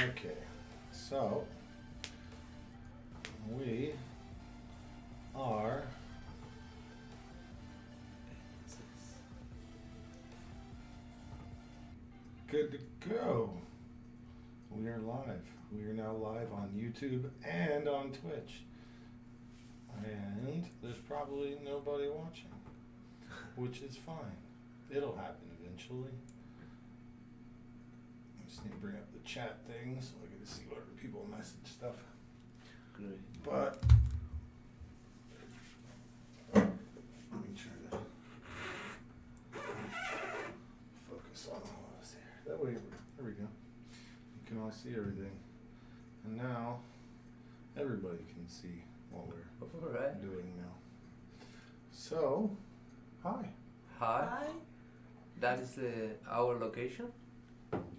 Okay, so we are good to go. We are live. We are now live on YouTube and on Twitch. And there's probably nobody watching, which is fine. It'll happen eventually. I just need to bring up the chat thing so I get to see whatever people message stuff. Great. But let me try to focus on all of us here. That way, there we go. You can all see everything. And now everybody can see what we're doing now. So, hi. Hi. That is our location?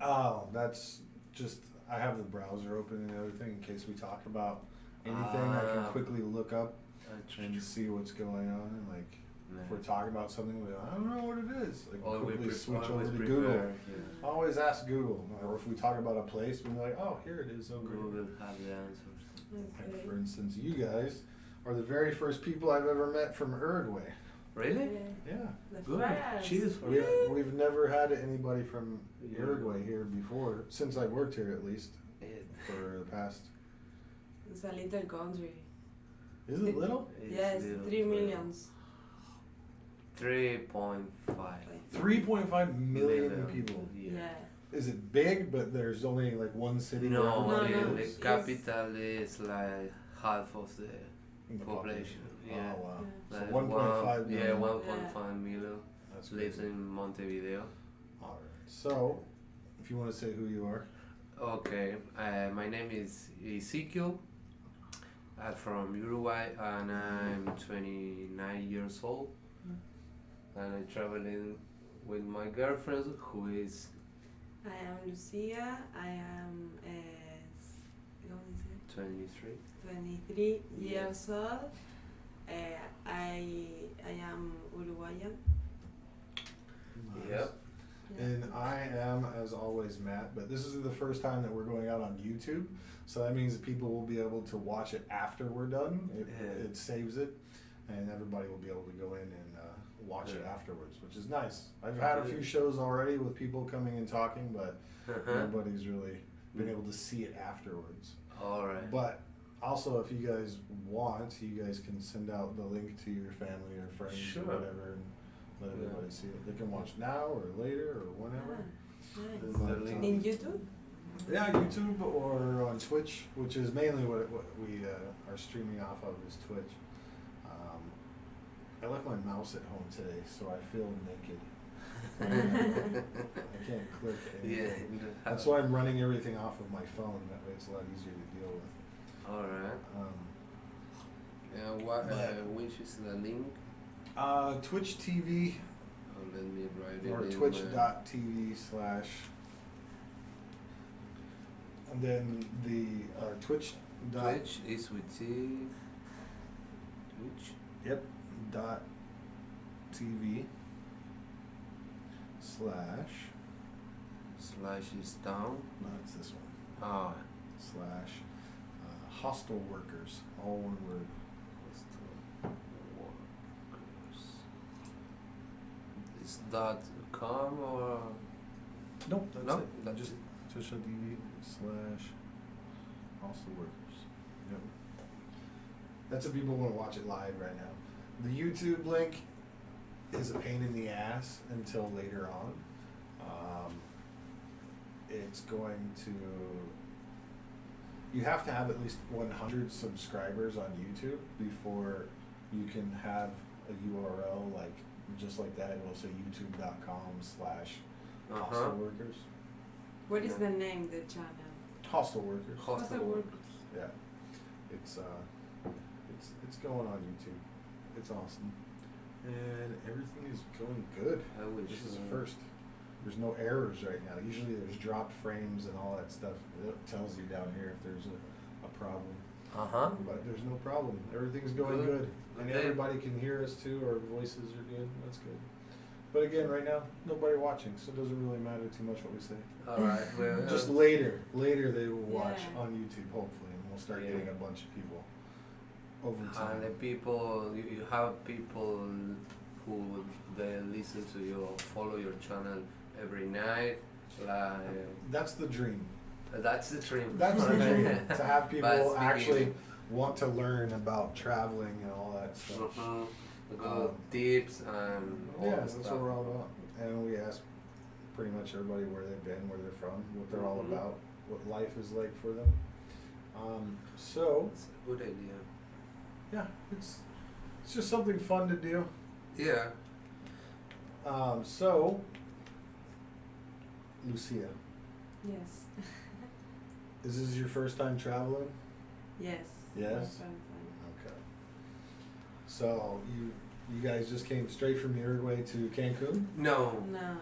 Oh, that's just, I have the browser open and everything in case we talk about anything. I can quickly look up and see what's going on. And like, if we're talking about something, I don't know what it is. Like, quickly switch over to Google. Yeah. Always ask Google. Or if we talk about a place, we're like, oh, here it is over Google here. have the answers. Okay. Like, for instance, you guys are the very first people I've ever met from Uruguay. Really? Yeah. Good. Cheers for We've never had anybody from Uruguay here before, since I worked here at least, for the past. It's a little country. Is it little? Yes, 3 millions. 3.5. 3.5 million people. Yeah. Is it big, but there's only like one city? No, No. the capital is like half of the population. Yeah. Oh, wow. Yeah. So Like 1.5 million. Yeah, 1.5 million That's lives crazy. in Montevideo. All right. So, if you want to say who you are. Okay, my name is Ezequiel. I'm from Uruguay and I'm 29 years old. And I'm traveling with my girlfriend who is I am Lucia. I am 23. 23 years old. I am Uruguayan. Nice. Yep. And I am, as always, Matt, but this is the first time that we're going out on YouTube, so that means that people will be able to watch it after we're done. It saves it, and everybody will be able to go in and watch it afterwards, which is nice. I've had a few shows already with people coming and talking, but nobody's really been able to see it afterwards. Alright. But also, if you guys want, you guys can send out the link to your family or friends or whatever, and let everybody see it. They can watch now or later or whenever. Nice. In YouTube? Yeah, YouTube or on Twitch, which is mainly what we are streaming off of is Twitch. I left my mouse at home today, so I feel naked. I can't click anything. Yeah. That's why I'm running everything off of my phone. That way it's a lot easier to deal with. Alright. Which is the link? Twitch TV Let me write it or in twitch.tv/ and then the Twitch. Twitch is with T. Twitch. Yep. .tv/ Slash is down. No, it's this one. Ah. / hostel workers, all one word. Workers. Is that com or? Nope, that's No, it. that's Just it. twitch.tv/ hostel workers. Yep. That's if people want to watch it live right now. The YouTube link is a pain in the ass until later on. It's going to, you have to have at least 100 subscribers on YouTube before you can have a URL like just like that. It will say youtube.com/hostel workers. What is the name of the channel? Hostel workers. Hostel workers. Yeah, it's going on YouTube. It's awesome, and everything is going good. This is the first. There's no errors right now. Usually there's dropped frames and all that stuff. It tells you down here if there's a problem. But there's no problem. Everything's going good. And everybody can hear us too. Our voices are good. That's good. But again, right now, nobody watching, so it doesn't really matter too much what we say. Alright, well, Just later they will watch Yeah. on YouTube, hopefully, and we'll start Yeah. getting a bunch of people over and time. the people, you have people who they listen to you or follow your channel every night. Like That's the dream. that's the dream. That's the dream. To have But people it's actually beginning. want to learn about traveling and all that stuff. Mhm. Good tips and all Yeah, the that's stuff. what we're all about. And we ask pretty much everybody where they've been, where they're from, what they're all Mhm. about, what life is like for them. So It's a good idea. yeah, it's just something fun to do. Yeah. So Lucia, Yes. is this your first time traveling? Yes. Yes? Fun. Okay. So you guys just came straight from Uruguay to Cancun? No, No.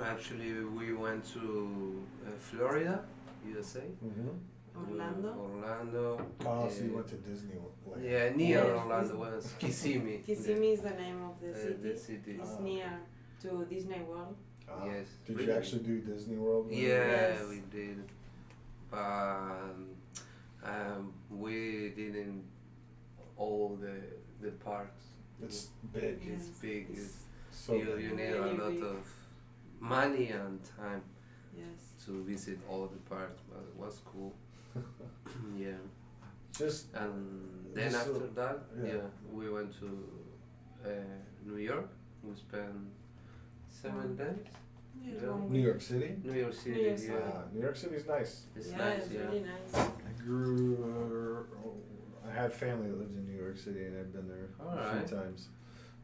actually we went to Florida, USA. Mm-hmm. Orlando. Orlando. Oh, so you went to Disneyland. Yeah, near Yes, Orlando was Kissimmee. Kissimmee is the name of the city. The city. It's Oh. near to Disney World. Yes. Did Really? you actually do Disney World? when you Yeah, were- Yes. we did. We didn't all the parks. It's big. It's Yes, big. it's- So you big. need a Really lot big. of money and time Yes. to visit all the parks, but it was cool. Yeah. Just And then Just so- after that, yeah. yeah, we went to New York. We spent 7 days. Yes, Yeah. one New week. York City. New York City, New York City. yeah. New York City's nice. It's Yeah, nice, it's yeah. really nice. I grew. I have family that lives in New York City, and I've been there a Alright. few times.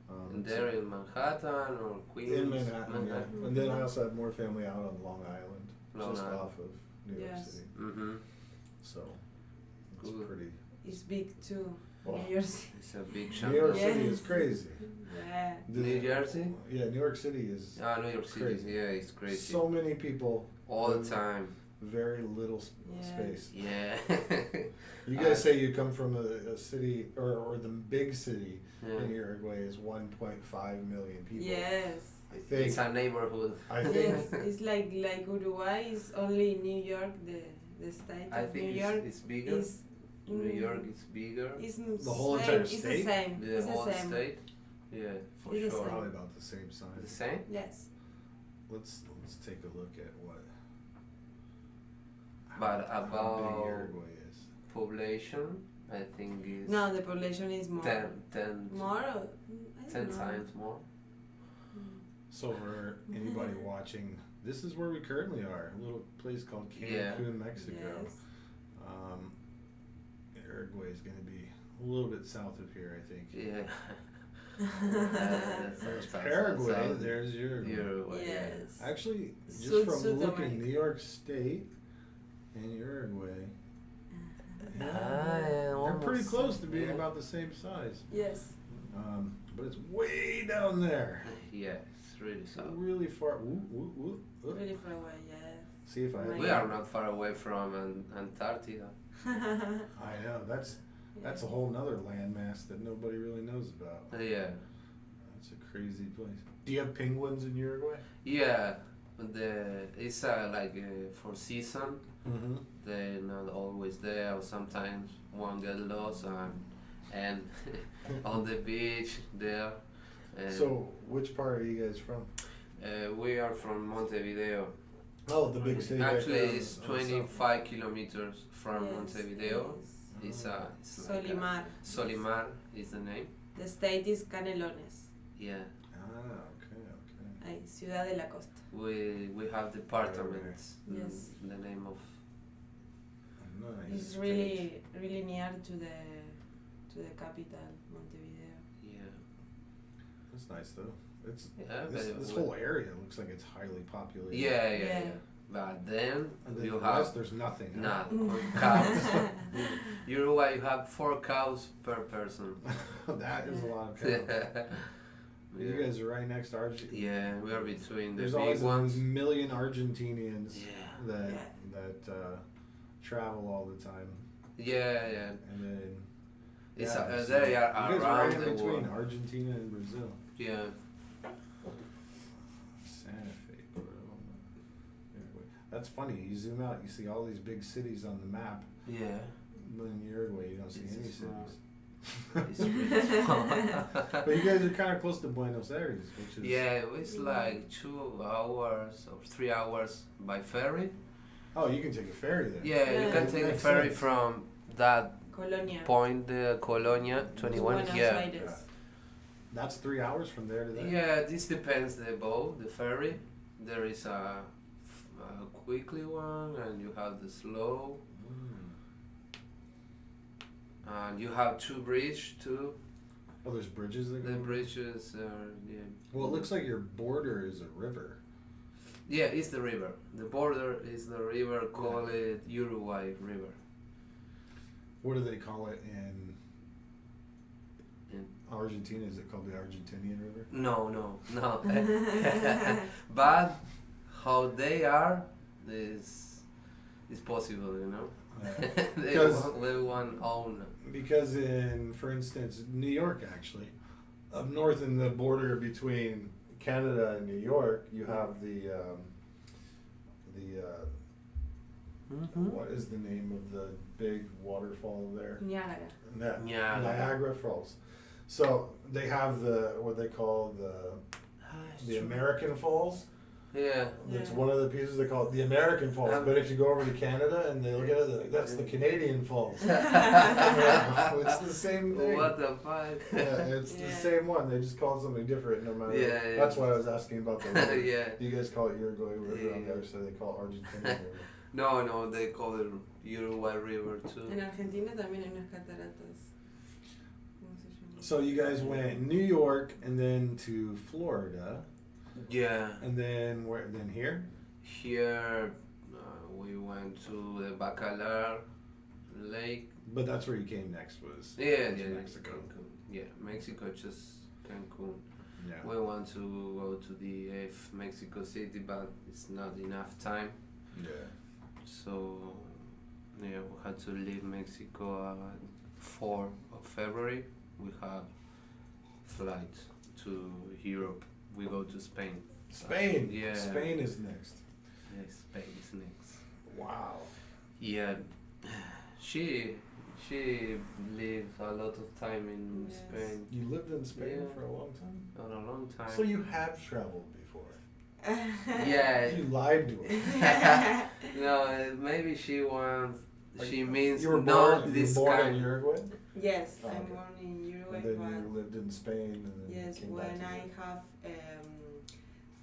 And there in Manhattan or Queens. in Manhattan, yeah. And then I also have more family out on Long Island, Long just Island. off of New York Yes. City. Mm-hmm. So it's Good. pretty. It's big too. Oh. New York City. It's a big New chunk. York of- City Yes. is crazy. Yeah. New Jersey? Yeah, New York City is New York City. Crazy. Yeah, it's crazy. so many people, all the time. very little Yeah. space. Yeah. You guys say you come from a city, or the big city Yeah. in Uruguay is 1.5 million people. Yes. I think. It's a neighborhood. I think. Yes. It's like Uruguay is only New York, the state I of think New York it's bigger. is. New York is bigger. It's The whole same. entire It's state? the same. The It's the whole same. state. Yeah, for It's the sure. same. Probably about the same size. The same? Yes. Let's take a look at what. But how big about Uruguay is. population, I think is No, the population is more. 10 More? Or, I 10 don't know. times more. So for anybody watching, this is where we currently are. A little place called Cancun, Yeah. Mexico. Yes. Uruguay is going to be a little bit south of here, I think. Yeah. There's Paraguay. There's Uruguay. Uruguay. Yes. Actually, just South from South looking, America. New York State and Uruguay, Yeah, they're pretty almost. close to being Yeah. about the same size. Yes. But it's way down there, Yeah, it's really south. really far. Ooh, ooh, ooh, ooh. Really far away, yeah. See if I. Right. We are not far away from Antarctica. I know that's a whole nother landmass that nobody really knows about. Yeah. That's a crazy place. Do you have penguins in Uruguay? Yeah, it's like for season. Mm-hmm. They're not always there, or sometimes one get lost and on the beach there. And, So, which part are you guys from? we are from Montevideo. Oh, the big city. Actually, right there it's on the south. 25 kilometers from Yes, Montevideo. yes. It's like Solimar. Solimar is the name. The state is Canelones. Yeah, Okay. Ay, Ciudad de la Costa. we have departments. Yes. The name of Nice. It's really near to the capital, Montevideo. yeah. That's nice though. It's Yeah, this but whole area looks like it's highly populated. Yeah. Yeah. But then And then you the have rest, there's nothing. huh? none cows. Uruguay, you have 4 cows per person. That is a lot of cows. You Yeah. guys are right next to Argentina. Yeah, we are between the There's big always ones. a million Argentinians Yeah. that Yeah. travel all the time, Yeah. and then It's yeah, so they are you guys are around right in the between world. Argentina and Brazil. Yeah. Santa Fe. That's funny. You zoom out, you see all these big cities on the map. Yeah. But in Uruguay, you don't see any small. cities. It's really small. But you guys are kind of close to Buenos Aires, which is... Yeah, it's like 2 hours or 3 hours by ferry. Oh, you can take a ferry there. Yeah, you can take the ferry from that Colonia. point, Colonia, 21. Buenos Yeah. Aires. That's 3 hours from there to there? Yeah, this depends the boat, the ferry. There is a quickly one, and you have the slow. And you have 2 bridges too. Oh, there's bridges that go The over? bridges are, yeah. Well, it looks like your border is a river. Yeah, it's the river. The border is the river, call it Uruguay River. What do they call it in In- Argentina? Is it called the Argentinian River? No. But how they are is possible, you know. they want own. Because in, for instance, New York, actually, up north in the border between Canada and New York, you have the what is the name of the big waterfall there? Niagara. Niagara Falls. So they have what they call the American Falls. Yeah. That's Yeah. one of the pieces they call it the American Falls. But if you go over to Canada and they look at it, they're like, that's the Canadian Falls. It's the same thing. What the fuck? Yeah, it's the same one. They just call it something different no matter. Yeah, yeah. That's why I was asking about the river. Yeah. You guys call it Uruguay River on Yeah. the other side. They call it Argentinian River. No, they call it Uruguay River too. En Argentina también hay unas cataratas. ¿Cómo se llama? So you guys went New York and then to Florida. Yeah. And then where? Then here? Here we went to the Bacalar Lake. But that's where you came next. Was Yeah, Mexico. Cancun. Yeah, Mexico, just Cancun. Yeah. We want to go to the Mexico City, but it's not enough time. Yeah. So, yeah, we had to leave Mexico on 4 of February. We have flight to Europe. We go to Spain. Spain. Yeah. Spain is next. Yeah, Spain is next. Wow. Yeah, she lived a lot of time in Yes. Spain. You lived in Spain Yeah. for a long time. Not a long time. So you have traveled before. Yeah. You lied to her. No, maybe she wants. Like, She means You were not born. this you were born kind. in Uruguay. Yes, Oh, I'm okay. born in Uruguay, And then but you lived in Spain, and then yes, came back when to I Uruguay. have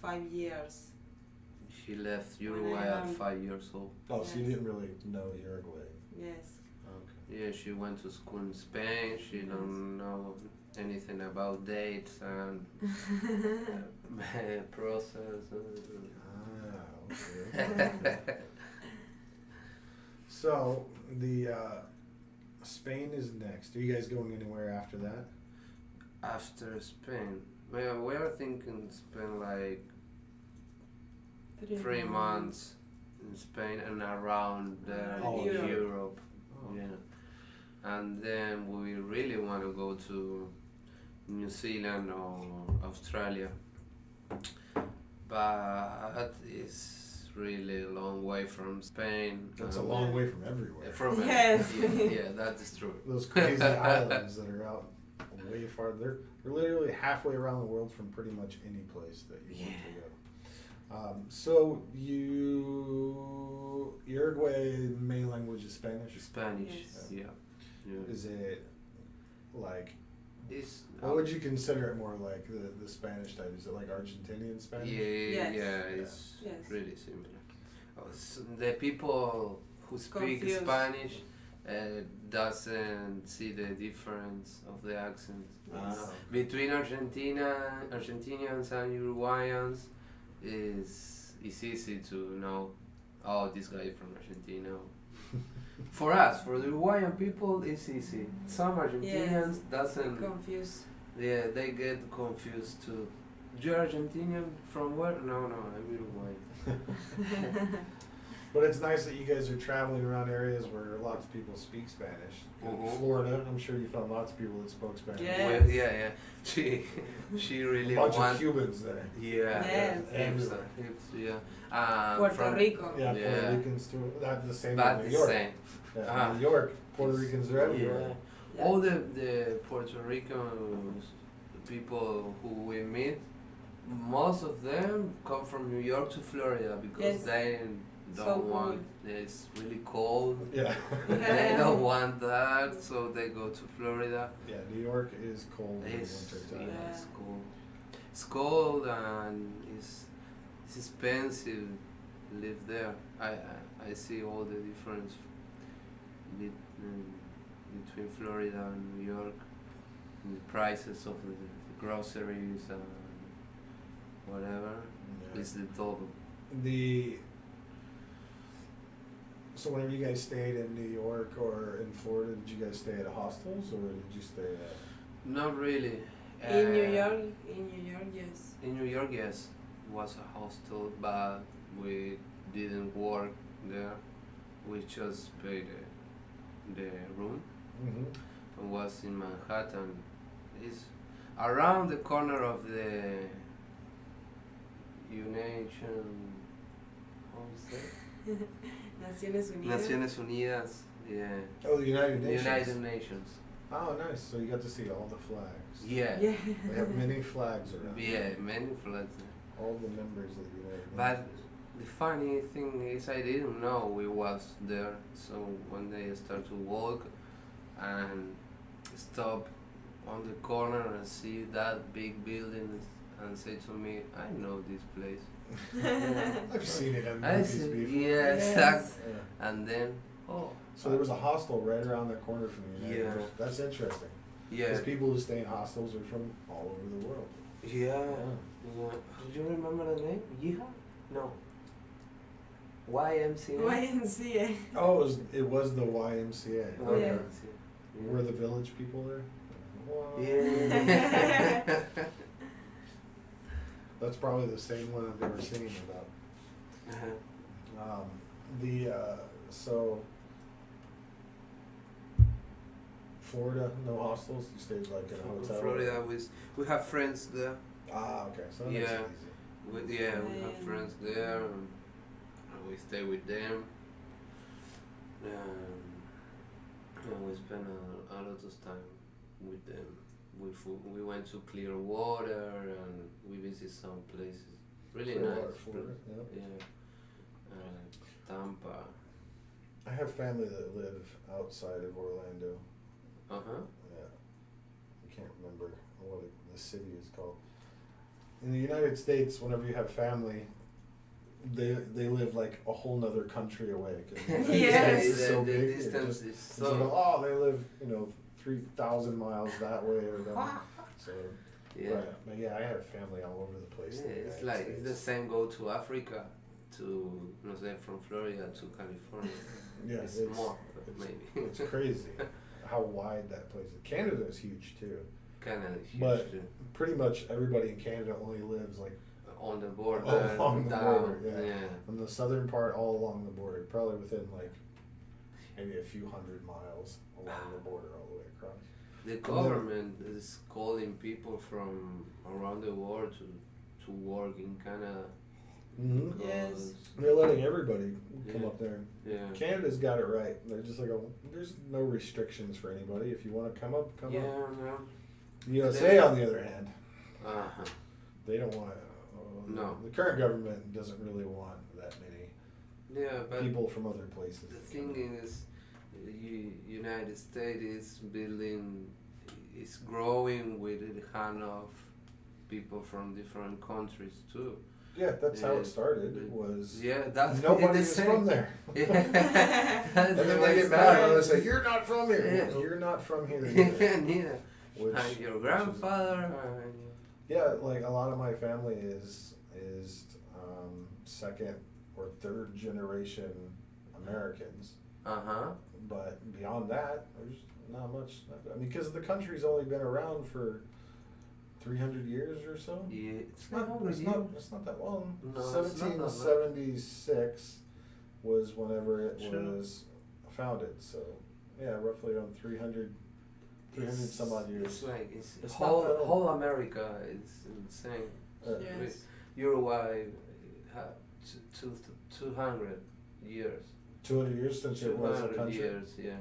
5 years. She left When Uruguay I at am- 5 years old. Oh, so you Yes. didn't really know Uruguay. Yes. Okay. Yeah, she went to school in Spain. She Yes. don't know anything about dates and process. Ah, okay. So the Spain is next. Are you guys going anywhere after that? After Spain, well, we are thinking spend like 3 months in Spain and around Oh, in Europe. Europe. Oh. Yeah, and then we really want to go to New Zealand or Australia, but it's really a long way from Spain. That's a long way from everywhere. From Yes. yeah, that is true. Those crazy islands that are out way far. They're literally halfway around the world from pretty much any place that you want to go. So Uruguay main language is Spanish. Spanish, Yes. yeah. Is it like? It's What would you consider it more like the Spanish type? Is it like Argentinian Spanish? Yes. It's Yes. really similar. The people who speak Confused. Spanish doesn't see the difference of the accent. Ah. Between Argentinians and Uruguayans is easy to know. Oh, this guy is from Argentina. For us, for the Uruguayan people, it's easy. Some Argentinians doesn't. Confused. Yeah, they get confused too. You're Argentinian from where? No, I'm Uruguayan. But it's nice that you guys are traveling around areas where lots of people speak Spanish. Mhm. Florida, I'm sure you found lots of people that spoke Spanish. Yeah. Well, yeah. She A really bunch of wants. Cubans there. Yeah. Yes. Everywhere. Yeah. Puerto from, Rico. Yeah, Yeah. Puerto Ricans too. That the same But in New the York. same. Yeah, Ah. New York, Puerto Ricans are everywhere. Yeah. Yeah. All the Puerto Rican people who we meet, most of them come from New York to Florida because Yes. they don't So want. It's really cold. Yeah. They don't want that, so they go to Florida. Yeah, New York is cold in the It's, winter yeah, time. it's cold. It's cold and it's expensive to live there. I see all the difference between Florida and New York, and the prices of the groceries and whatever. Yeah. It's the double. So whenever you guys stayed in New York or in Florida, did you guys stay at hostels or did you stay at? Not really. In New York, yes. In New York, yes, was a hostel, but we didn't work there. We just paid the room. Mm-hmm. It was in Manhattan. It's around the corner of the United. How is that? Naciones Unidas. Naciones Unidas. Yeah. Oh, the United The Nations. United Nations. Oh, nice. So you got to see all the flags. Yeah. Yeah. They have many flags around. Yeah, many flags. All the members of the United But Nations. the funny thing is, I didn't know we was there. So one day I start to walk and stop on the corner and see that big building and say to me, I know this place. I've seen it in I movies see, before. yeah, Yes. exactly. Yeah. And then, oh, So there was a hostel right around the corner from the United Yeah. Nations. That's interesting. yeah, Because people who stay in hostels are from all over the world. yeah. Did you remember the name? Yeehaw? No. YMCA. YMCA. Oh, it was the YMCA. Oh, Okay. yeah. Were the village people there? Wow. Yeah. That's probably the same one I've ever seen about. Uh-huh. So Florida, no hostels. You stayed like in a hotel. Florida, we have friends there. Ah, okay. So that makes Yeah. it easy. We have friends there, and we stay with them. And we spend a lot of time with them. We went to Clearwater and we visit some places. Really Clearwater, nice. Florida, yep. Yeah. Tampa. I have family that live outside of Orlando. Uh huh. Yeah. I can't remember what the city is called. In the United States, whenever you have family, they live like a whole nother country away. 'Cause the United Yes. States is so the big. it distance just- is it's like, so. oh, they live 3,000 miles that way or that. So Yeah. but yeah, I have family all over the place. Yeah, in the it's United like it's the States. same go to Africa, to no sé, from Florida to California. Yeah, it's more maybe. It's crazy how wide that place is. Canada is huge too. Canada is huge But- too. Pretty much everybody in Canada only lives like On the border, along the down, border. Yeah. On the southern part, all along the border, probably within like maybe a few hundred miles along the border all the way across. The government is calling people from around the world to work in Canada. Mm-hmm. Yes. They're letting everybody come Yeah. up there. Yeah. Canada's got it right. They're just like, there's no restrictions for anybody. If you want to come up, come Yeah, up. no. USA, on the other hand, Uh-huh. they don't want. No. The current government doesn't really want that many Yeah, but people from other places. the to thing come. is, United States is building, is growing with the hand of people from different countries too. Yeah, that's how Yeah. it started. Was Yeah, that's nobody the is same. from there. Yeah. And then they get mad and they say, "You're not from here. Yeah. You're not from here." Either." Neither. Which, And your grandfather. And yeah, like a lot of my family is second or third generation Americans, uh-huh. but beyond that, there's not much. I mean, because the country's only been around for 300 years or so. Yeah, It's not that long. No, it's not that long. 1776 was whenever it Sure. was founded. So, yeah, roughly around 300 some odd years. It's like it's It's not that old. whole America is insane. Yes. Uruguay had 200 years. 200 years since it was a 200 country. years, yeah.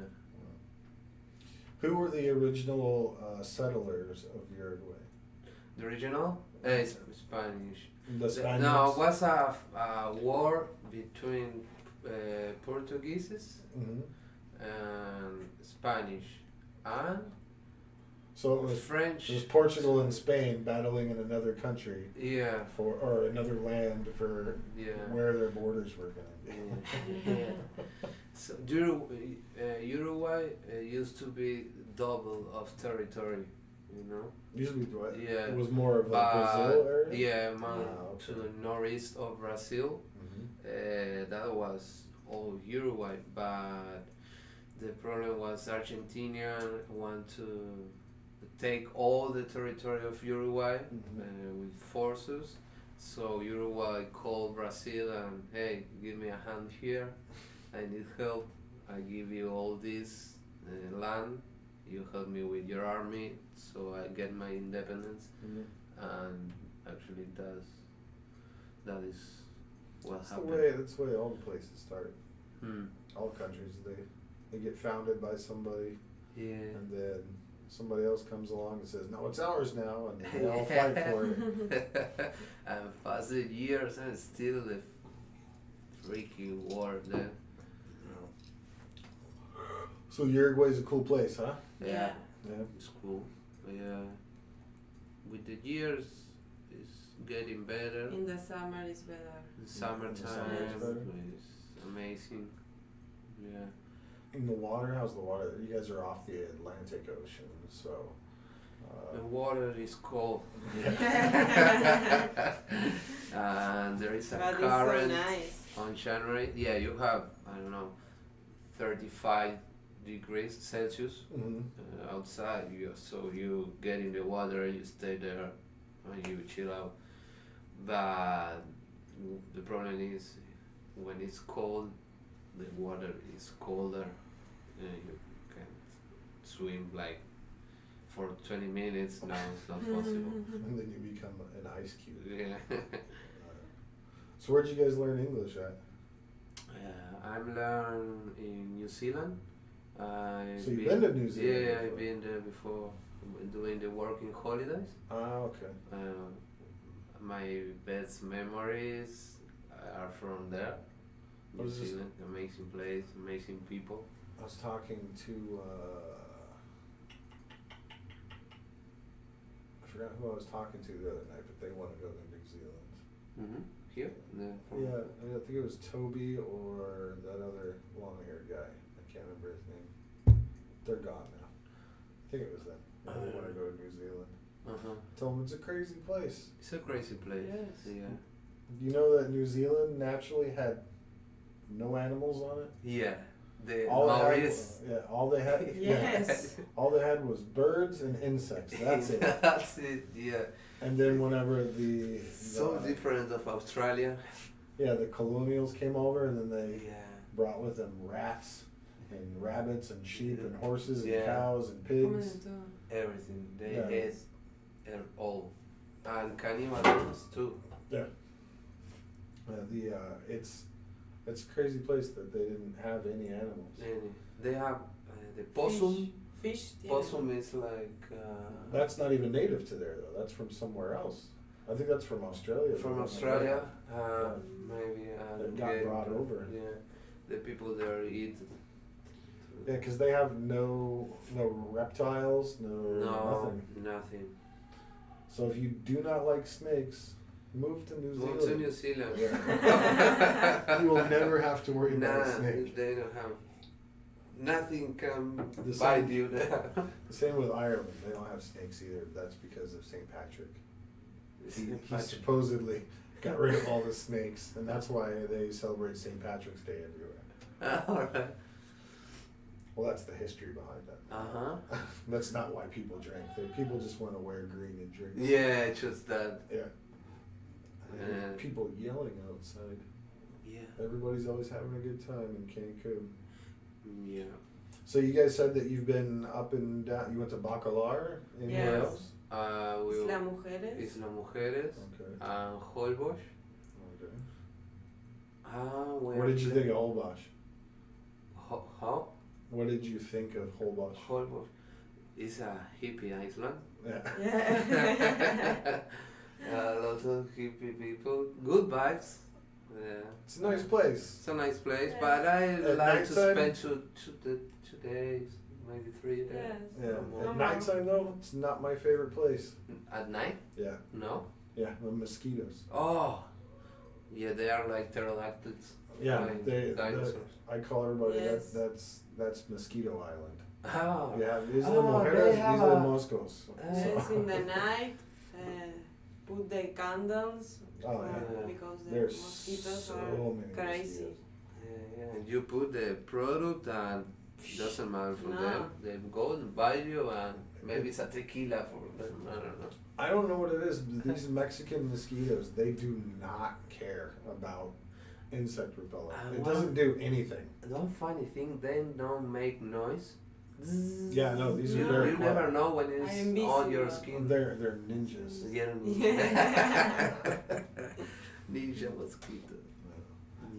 Who were the original settlers of Uruguay? The original? Spanish. The Spaniards? No, it was a war between Portuguese Hmm. and Spanish and So it was French. Portugal and Spain battling in another country Yeah, or another land for yeah. where their borders were going to be. Yeah. So Uruguay used to be double of territory, you know. Usually, what? Yeah. It was more of a But Brazil area. yeah, Ah, to okay. the northeast of Brazil. Mhm. That was all Uruguay, but the problem was Argentina want to take all the territory of Uruguay with forces. So Uruguay called Brazil and, hey, give me a hand here. I need help. I give you all this land. You help me with your army, so I get my independence. Mhm. And actually, that is what That's happened. that's the way all the places start. Hmm. All countries, they get founded by somebody, Yeah. and then somebody else comes along and says, "No, it's ours now," and they all fight for it. And past the years and still the freaky war there. So Uruguay's a cool place, huh? Yeah. Yeah. It's cool. Yeah. With the years, it's getting better. In the summer it's better. The summertime summer it's better. is amazing. Yeah. In the water, how's the water? You guys are off the Atlantic Ocean, so. The water is cold. And there is a But it's current so nice. on January. Yeah, you have, I don't know, 35 degrees Celsius Mhm. outside. So you get in the water, you stay there, and you chill out. But the problem is when it's cold, the water is colder. You can't swim like for 20 minutes. No, it's not possible. And then you become an ice cube. Yeah. So where'd you guys learn English at? I'm learning in New Zealand. So you've been to New Zealand Yeah, before? I've been there before, doing the working holidays. Ah, okay. My best memories are from there. What New is this? Zealand, amazing place, amazing people. I was talking to, I forgot who I was talking to the other night, but they want to go to New Zealand. Mm-hmm. Here? Yeah, I think it was Toby or that other long-haired guy. I can't remember his name. They're gone now. I think it was them. Yeah, they want to go to New Zealand. Uh-huh. Told them it's a crazy place. It's a crazy place. Yes. Yeah. You know that New Zealand naturally had no animals on it? Yeah. The All they Maoris. had, all they had, Yes. all they had was birds and insects. That's it. That's it, yeah. And then whenever So different of Australia. yeah, the colonials came over, and then they Yeah. brought with them rats and rabbits and sheep and horses and Yeah. cows and Comen pigs. de todo. Everything. They Yeah. ate it all. And cannibals too. Yeah. It's a crazy place that they didn't have any animals. They have the possum. Fish. Possum is like That's not even native to there though. That's from somewhere else. I think that's from Australia. from Australia. Maybe It got brought over. Yeah, the people there eat. Yeah, because they have no reptiles, No, nothing. nothing. So if you do not like snakes, move to New Zealand. Go to New Zealand. You will never have to worry about a Nah, snake. they don't have. Nothing can The bite same- you there. The same with Ireland. They don't have snakes either. That's because of St. Patrick. He supposedly got rid of all the snakes, and that's why they celebrate St. Patrick's Day everywhere. Alright. Well, that's the history behind that. Uh-huh. That's not why people drink. People just want to wear green and drink. Yeah, just that. Yeah. I hear Yeah. people yelling outside. Yeah. Everybody's always having a good time in Cancun. Yeah. So you guys said that you've been up and down. You went to Bacalar. Anywhere Yes. else? Isla Mujeres. Isla Mujeres. Okay. Holbox. Okay. What What did you think of Holbox? How? What did you think of Holbox? Holbox is a hippie island. Yeah. Yeah. Lots of hippie people. Good vibes. It's a nice place. It's a nice place, Yes. but I At like to nighttime? spend two days, maybe 3 days. Yes. Yeah. No At more. nighttime though, it's not my favorite place. At night? Yeah. No. Yeah. The mosquitoes. Oh, yeah, they are like pterodactyls. Yeah. Like They. dinosaurs. I call everybody Yes. that's Mosquito Island. Oh. Yeah. Isla Oh, Mujeres, they have Isla a- Moscos. Yes, in the night, put the candles Oh, yeah. because the There's mosquitoes so are many crazy. mosquitoes. Yeah. And you put the product and doesn't matter for No. them. They go and buy you and maybe it's a tequila for them. I don't know. I don't know what it is, but these Mexican mosquitoes, they do not care about insect repellent. I It want- doesn't do anything. Don't funny thing, they don't make noise. Yeah, no, these are No. very You quiet. never know when I it's am on your busy, skin. They're ninjas. Yeah. Yeah. Ninja mosquito.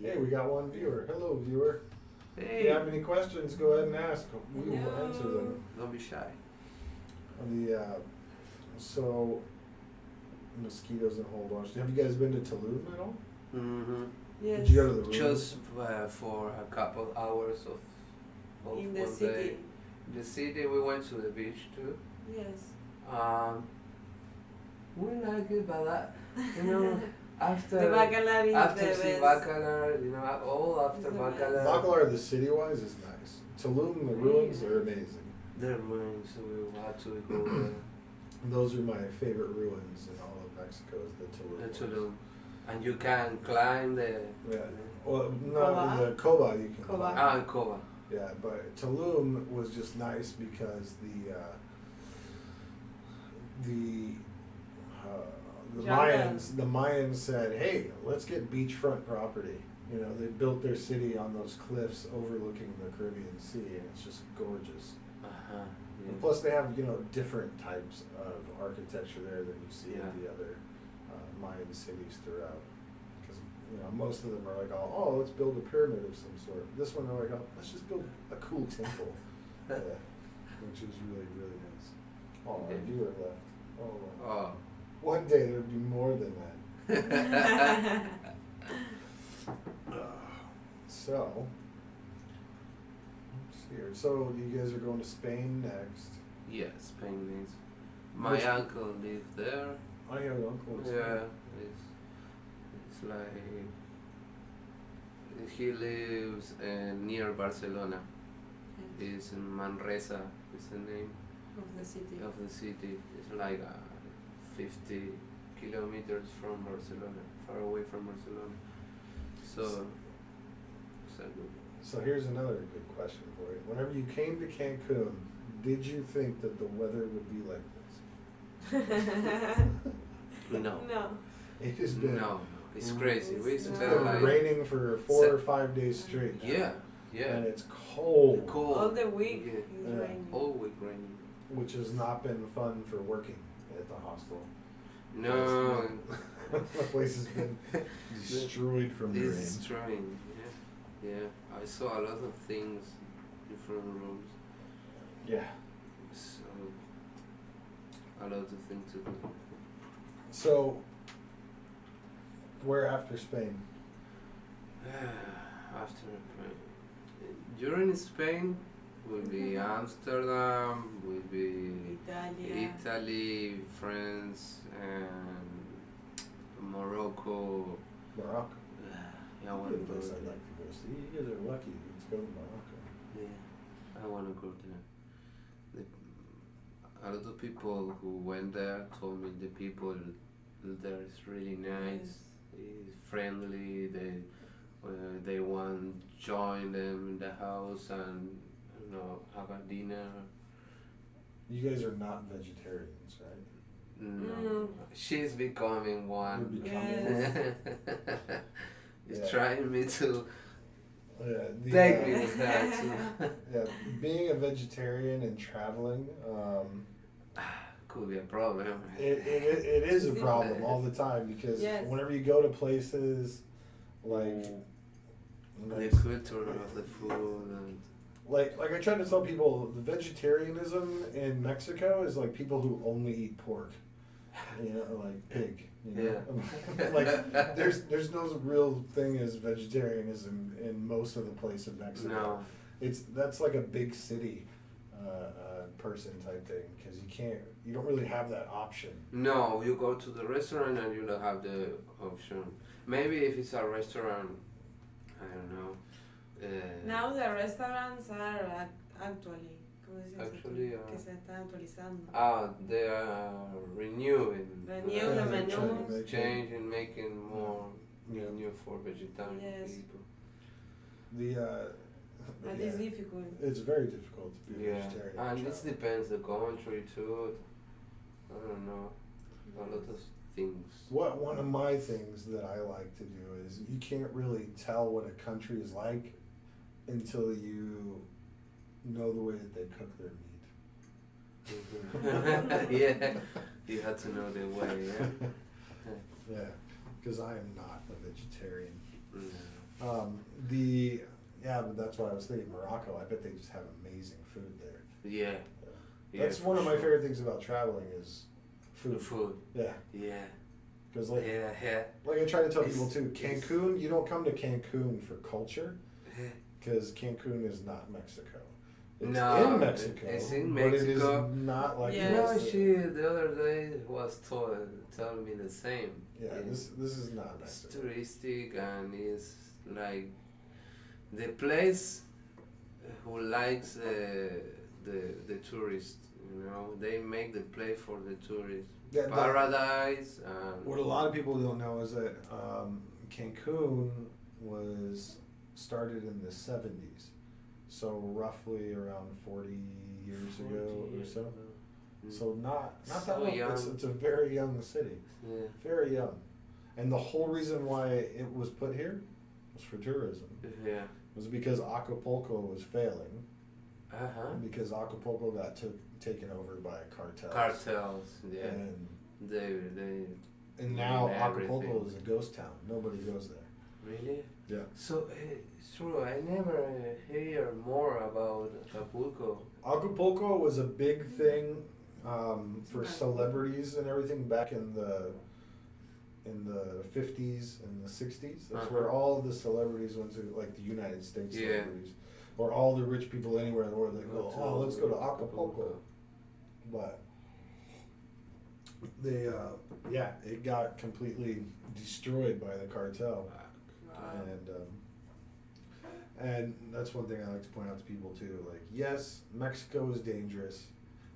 Hey, we got one viewer. Hello, viewer. If Hey, you have any questions, go ahead and ask. We will Hello. answer them. don't be shy. So mosquitoes and a whole bunch. Have you guys been to Tulum at all? Mm-hmm. Yes. Did you go to the ruins? Just for a couple hours of In the one city. day. In the city, we went to the beach too. Yes. We like it, but after The Bacalar is after the see best. Bacalar, all after It's the best. Bacalar. Bacalar, the city-wise, is nice. Tulum, the ruins are amazing. The ruins, we had to go there. Those are my favorite ruins in all of Mexico. Is the Tulum. ones. Tulum. And you can climb the Yeah. Well, no, Coba? the Coba you can Coba. climb. Coba. Yeah, but Tulum was just nice because the Jungle. the Mayans said, "Hey, let's get beachfront property." You know, they built their city on those cliffs overlooking the Caribbean Sea, and it's just gorgeous. Uh-huh. And plus, they have different types of architecture there than you see Yeah. in the other Mayan cities throughout. Because most of them are like, oh, let's build a pyramid of some sort. This one, they're like, oh, let's just build a cool temple, which is really really nice. Oh, our Yeah. viewer left. Oh, wow. Oh. One day there'd be more than that. So, let's see here. So you guys are going to Spain next. Yeah, Spain is. My Which- uncle lived there. I have an uncle in Spain. Yeah, it's like he lives near Barcelona. It's in Manresa. Is the name Of the city. of the city. It's like 50 kilometers from Barcelona, far away from Barcelona. So good. So here's another good question for you. Whenever you came to Cancun, did you think that the weather would be like this? No. No. It has been No, it's crazy. We It's it's spent been like raining for 4 or 5 days straight. now. yeah, And it's cold, cold. All the week Yeah. is Yeah. raining. All week raining. which has not been fun for working at the hostel. No, The place has been destroyed from the it's rain. destroying. Yeah, I saw a lot of things, different rooms. Yeah. So a lot of things to do. So, where after Spain? After during Spain will be Amsterdam, will be Italia. Italy, France, and Morocco. Morocco. Yeah, I want to Good go place I'd there. like to go see. You guys are lucky. Let's go to Morocco. Yeah, I want to go there. A lot of people who went there told me the people there is really nice, is friendly. They want join them in the house and have a dinner. You guys are not vegetarians, right? No, she's becoming one. You're becoming Yes. He's Yeah. trying me to Yeah, take me with her too. yeah, being a vegetarian and traveling, Could be a problem. it is a problem all the time because Yes. whenever you go to places like The culture of the food and like I try to tell people, the vegetarianism in Mexico is like people who only eat pork, like pig. Like there's no real thing as vegetarianism in most of the place in Mexico. no. That's like a big city person type thing because you don't really have that option. No, you go to the restaurant and you don't have the option. Maybe if it's a restaurant, I don't know. Now the restaurants are actually, ¿cómo se dice? Actually, que se están actualizando. They are renewing. Renew the they're trying to menus. make Changing, making more Yeah. menu for vegetarian Yes. people. But it's difficult. It's very difficult to be a Yeah, vegetarian. and in it travel. depends the country too. I don't know, a lot of things. What one of my things that I like to do is you can't really tell what a country is like until you know the way that they cook their meat. Yeah, you have to know the way. Yeah. Yeah, because I am not a vegetarian. No. But that's why I was thinking Morocco. I bet they just have amazing food there. Yeah. That's for one of my sure. favorite things about traveling is food. The food. Yeah, Yeah. because Yeah. like I try to tell It's- people too, it's- Cancun. You don't come to Cancun for culture Yeah. because Cancun is not Mexico. It's No, in Mexico. it's in But it is Mexico. not like Yeah. You know, this. she the other day was telling me the same. Yeah, this is not It's Mexico. touristic and it's like the place who likes the tourist. They make the place for the tourist. Yeah, Paradise and What a lot of people don't know is that Cancun was started in the 70s, so roughly around 40 years ago or so. So not So that long. young. It's a very young city, Yeah. very young, and the whole reason why it was put here was for tourism. Yeah. It was because Acapulco was failing, because Acapulco got taken over by cartels. Cartels. Yeah. And They now ruin Acapulco everything. is a ghost town. Nobody goes there. Really? Yeah. So it's true. I never hear more about Acapulco. Acapulco was a big thing for Okay. celebrities and everything back in the 50s and the 60s. That's where all the celebrities went to, like the United States Yeah. celebrities, or all the rich people anywhere in the world. They go, oh, let's go to Acapulco. But it got completely destroyed by the cartel. And that's one thing I like to point out to people too. Like, yes, Mexico is dangerous,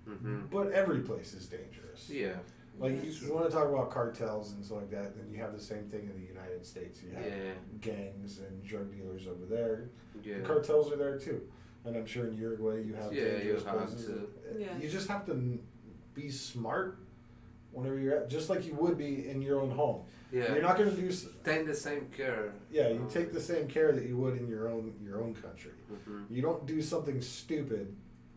Mm-hmm. but every place is dangerous. Yeah. Like, Yes. you want to talk about cartels and stuff like that, then you have the same thing in the United States. You have Yeah. gangs and drug dealers over there. Yeah. The cartels are there too. And I'm sure in Uruguay you have Yeah, you dangerous have places. to. Yeah. You just have to be smart whenever you're at, just like you would be in your own home. Yeah. You're not going to do. Take the same care. Yeah, you take the same care that you would in your own country. Mm-hmm. You don't do something stupid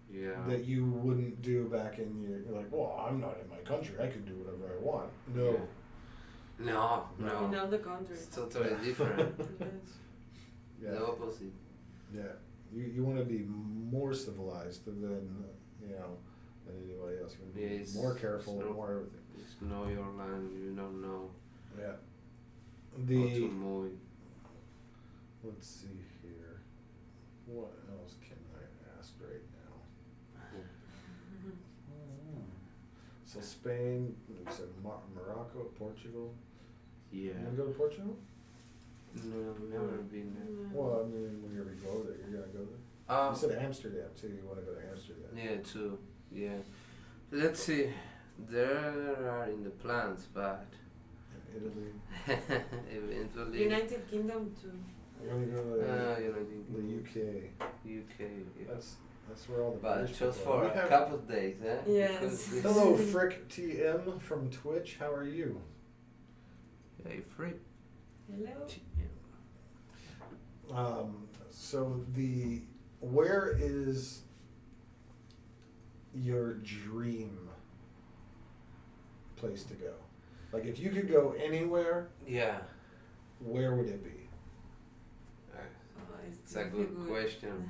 Yeah. that you wouldn't do back in you're like, well, I'm not in my country. I can do whatever I want. No. Yeah. No. In No. all the countries. It's totally different. Yes. Yeah. The opposite. Yeah. You want to be more civilized than than anybody else. You want to be Yes. more careful, So- more everything. Just know your land. You don't know Yeah. how to The move. let's see here. What else can I ask right now? So Spain, we said Morocco, Portugal. Yeah. You gonna go to Portugal? No, never been there. Well, I mean, whenever you go there, you're gonna go there. You said Amsterdam too. You want to go to Amsterdam? Yeah, too. Yeah. Let's see. There are in the plans, but In Italy. eventually. United Kingdom too. You're gonna go to United the UK. UK. Yeah. That's where all the But British just people are. for We a have- couple of days, eh? Yes. Because it's- Hello, Frick TM from Twitch. How are you? Hey, free. Hello. Yeah. So where is your dream place to go? Like if you could go anywhere, Yeah. where would it be? It's a good question.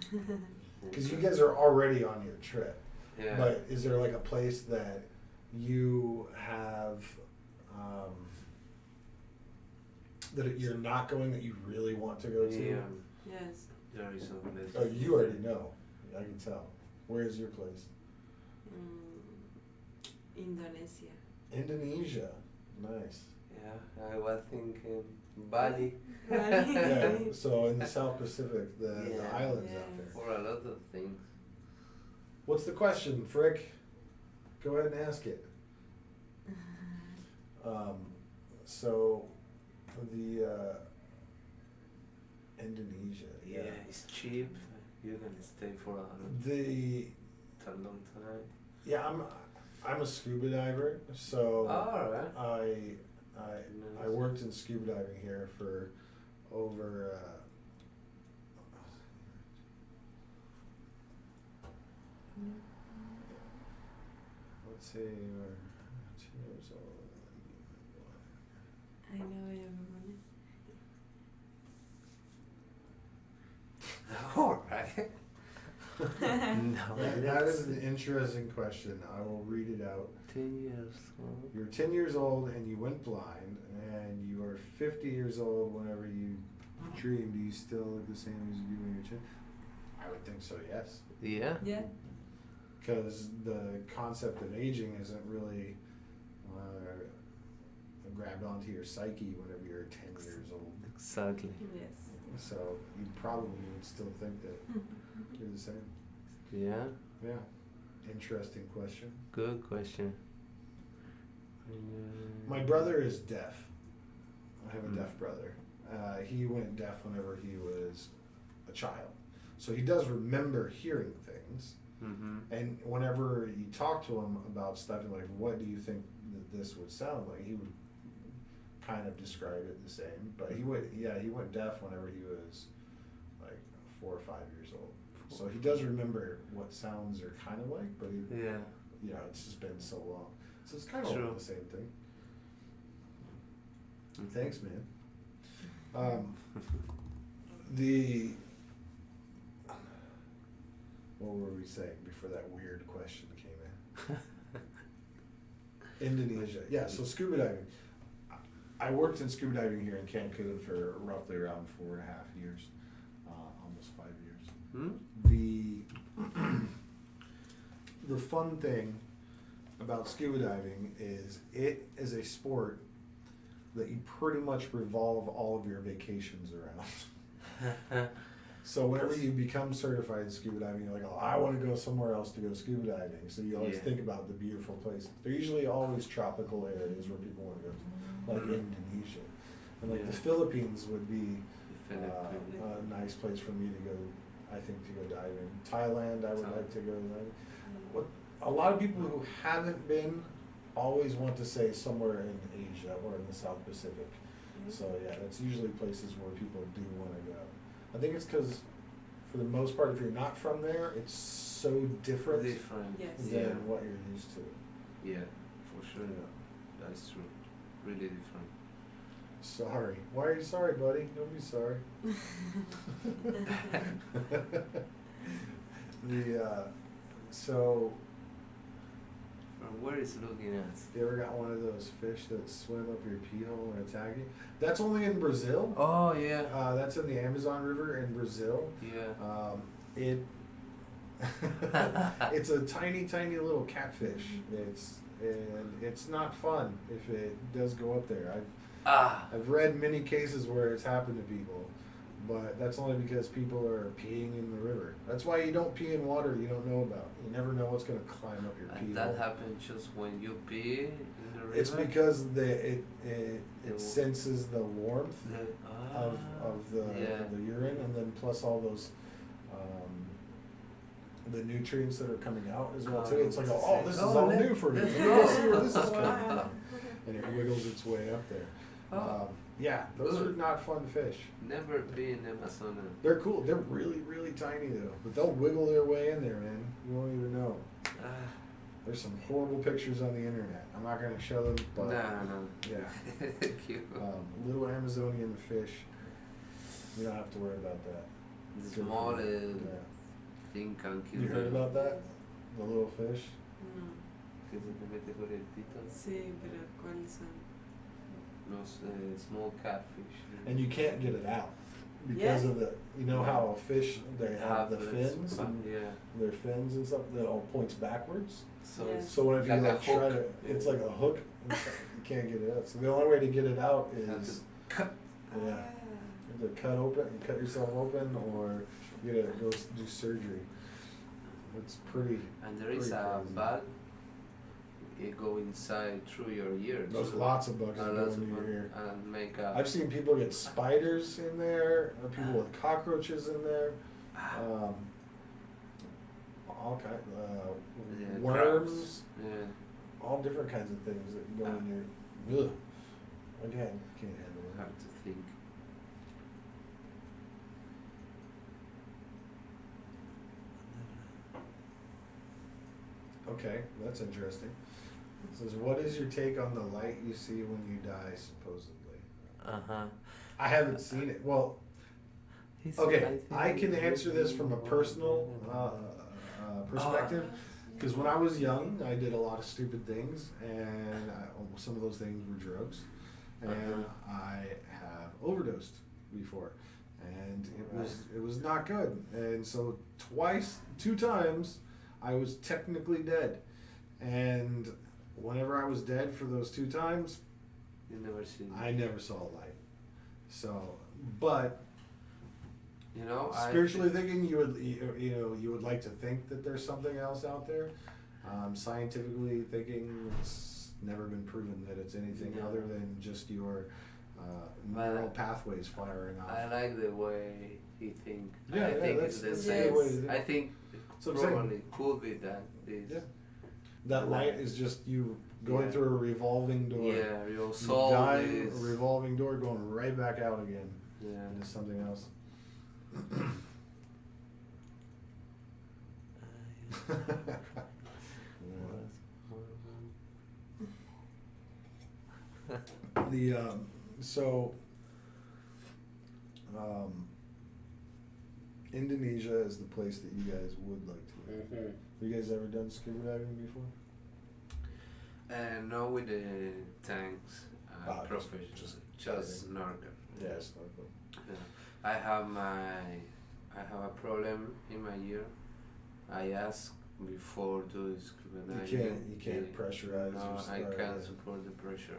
Because you guys are already on your trip. Yeah. But is there like a place that you have that you're not going that you really want to go to? Yeah. Yes. There is some place. Oh, you already know. I can tell. Where's your place? Indonesia. Indonesia. Nice. Yeah, I was thinking Bali. Yeah, so in the South Pacific, the Yeah. islands Yes. out there. For a lot of things. What's the question, Frick? Go ahead and ask it. So the Indonesia. Yeah, it's cheap. You can stay for a long time. Yeah, I'm a scuba diver, so Alright. I worked in scuba diving here for over let's see, we're 2 years old. I know everyone. Alright. No. That is an interesting question. I will read it out. 10 years old. You're 10 years old and you went blind, and you are 50 years old whenever you dream. Do you still look the same as you do when you're 10? I would think so, yes. Yeah? Yeah. Because the concept of aging isn't really grabbed onto your psyche whenever you're 10 years old. Exactly. Yes. So you probably would still think that you're the same. Yeah? Yeah. Interesting question. Good question. My brother is deaf. I have a Mm. deaf brother. He went deaf whenever he was a child. So he does remember hearing things. Mm-hmm. And whenever you talk to him about stuff, like, what do you think that this would sound like? He would kind of describe it the same. But he went deaf whenever he was like 4 or 5 years old. So he does remember what sounds are kind of like, but Yeah. it's just been so long. So it's kind of True. the same thing. Mhm. Thanks, man. What were we saying before that weird question came in? Indonesia. Yeah, so scuba diving. I worked in scuba diving here in Cancun for roughly around 4.5 years, almost 5 years. Hmm? The fun thing about scuba diving is it is a sport that you pretty much revolve all of your vacations around. So whenever you become certified in scuba diving, you're like, oh, I want to go somewhere else to go scuba diving. So you always Yeah. think about the beautiful places. They're usually always tropical areas where people want to go to, like Indonesia. And like the Yeah. Philippines would be Philippines. a nice place for me to go, I think, to go diving. Thailand, I would like to go diving. What a lot of people who haven't been always want to say somewhere in Asia or in the South Pacific. So yeah, that's usually places where people do want to go. I think it's because, for the most part, if you're not from there, it's so different Different. Yes. than Yeah. what you're used to. Yeah, for sure. Yeah. That's true. Really different. Sorry. Why are you sorry, buddy? Don't be sorry. So, From where is looking at? you ever got one of those fish that swim up your pee hole and attack you? That's only in Brazil. Oh yeah. That's in the Amazon River in Brazil. Yeah. It's a tiny, tiny little catfish. It's not fun if it does go up there. I've read many cases where it's happened to people, but that's only because people are peeing in the river. That's why you don't pee in water you don't know about. You never know what's going to climb up your pee And hole. that happens just when you pee in the river. It's because it senses the warmth of the urine, and then plus all those the nutrients that are coming out as well too. It's like, oh, this is all new for me. Let me go see where this is coming from. And it wiggles its way up there. Yeah, those are not fun fish. Never been in Amazonas. They're cool. They're really, really tiny though. But they'll wiggle their way in there, man. You won't even know. There's some horrible pictures on the internet. I'm not going to show them, but No. yeah. Cute. Little Amazonian fish. You don't have to worry about that. The Good small for you. thing can kill You heard them. about that? The little fish? No. Que se te mete por el pito. Sí, pero ¿cuáles son? Los small catfish. And you can't get it out because Yeah. of the, you know how a fish, they have the fins, and Yeah. their fins and stuff, that all points backwards. So Yeah. it's So whenever you like a like try hook. to, it's like a hook, you can't get it out. So the only way to get it out You have to is, cut. yeah, either cut open, cut yourself open, or you gotta go do surgery. It's pretty, And there is pretty a crazy. bug. It go inside through your ears. There's lots of bugs that go lots into of your bugs, ear. and make a. I've seen people get spiders in there, people with cockroaches in there, all kind, Yeah, worms, crabs. Yeah. all different kinds of things that go in your. Ugh. Again, can't handle it. Have to think. Okay, that's interesting. It says, what is your take on the light you see when you die, supposedly? I haven't seen it. Well, okay, I can answer this from a personal perspective. Because when I was young, I did a lot of stupid things, and some of those things were drugs. And I have overdosed before, and it was not good. And so two times, I was technically dead. And whenever I was dead for those two times, You never seen. I never saw a light. So, but You know, spiritually thinking, you would like to think that there's something else out there. Scientifically thinking, it's never been proven that it's anything No. other than just your neural pathways firing off. I like the way he think. Yeah, I think that's it's the a good same. way to think. I think So I'm saying, probably could be that. This. Yeah. that light is just you going Yeah. through a revolving door. Yeah, your You soul die, is. a revolving door going right back out again Yeah. into something else. The Indonesia is the place that you guys would like to go. Mm-hmm. Have you guys ever done scuba diving before? And not with the tanks. Professional. Just snorkel. Yeah, snorkel. Yeah. I have a problem in my ear. I asked before to scuba diving. You can't pressurize. No, or I start, can't support the pressure.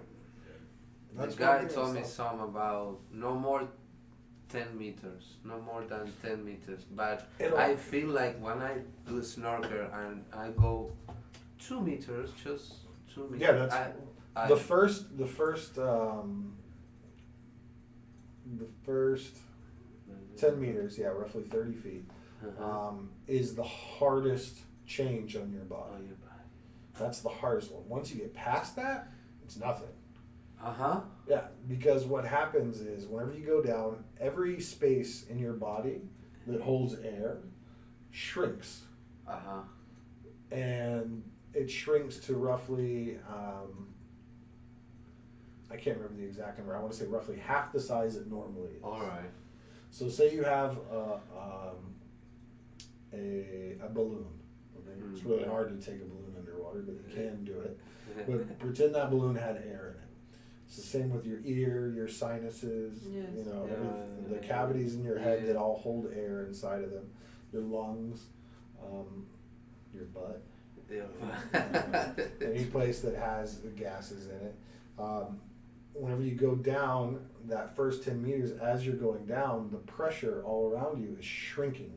That's The guy one thing told I me saw. some about no more 10 meters, no more than 10 meters. But I feel like when I do snorkel and I go 2 meters, just 2 meters. Yeah, that's I, the first 10 meters, yeah, roughly 30 feet, is the hardest change on your body. on your body. That's the hardest one. Once you get past that, it's nothing. Uh-huh. Yeah, because what happens is whenever you go down, every space in your body that holds air shrinks. Uh-huh. And it shrinks to roughly, I can't remember the exact number, I want to say roughly half the size it normally is. All right. So say you have a balloon. Okay? It's really hard to take a balloon underwater, but you can do it. But pretend that balloon had air in it. It's the same with your ear, your sinuses, Yes. the cavities in your head that all hold air inside of them, your lungs, your butt, any place that has the gases in it. Whenever you go down that first 10 meters, as you're going down, the pressure all around you is shrinking,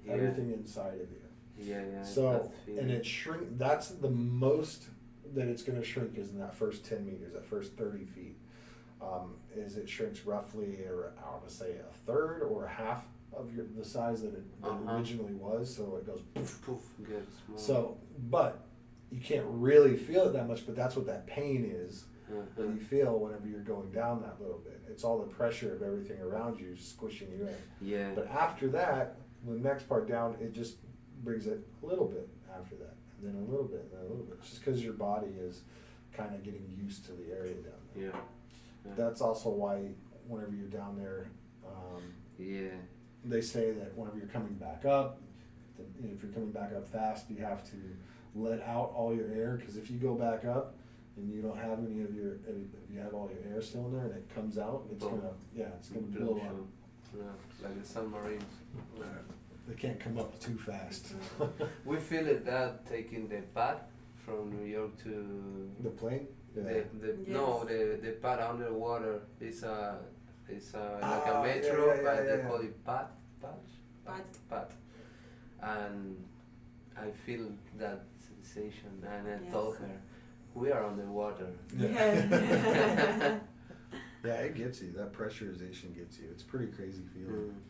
everything inside of you. Yeah. So, and that's the most that it's going to shrink is in that first 10 meters, that first 30 feet. Is it shrinks roughly, or I want to say a third or half of the size that it originally was. So it goes poof, poof, good. So, but you can't really feel it that much, but that's what that pain is that you feel whenever you're going down that little bit. It's all the pressure of everything around you squishing you in. Yeah. But after that, the next part down, it just brings it a little bit after that, and then a little bit, and then a little bit. It's just because your body is kind of getting used to the area down there. Yeah. That's also why whenever you're down there, Yeah. they say that whenever you're coming back up, if you're coming back up fast, you have to let out all your air, because if you go back up and you don't have any of your, if you have all your air still in there and it comes out, it's Boom. gonna blow up. Yeah, like the submarines. They can't come up too fast. We feel it that taking the pad from New York to The plane? Yeah. No, the pad underwater is like Ah, a metro, yeah, yeah, but they yeah. call it pad. But And I feel that sensation, and I Yes. told her, we are underwater. yeah. Yeah, it gets you. That pressurization gets you. It's a pretty crazy feeling. Mm.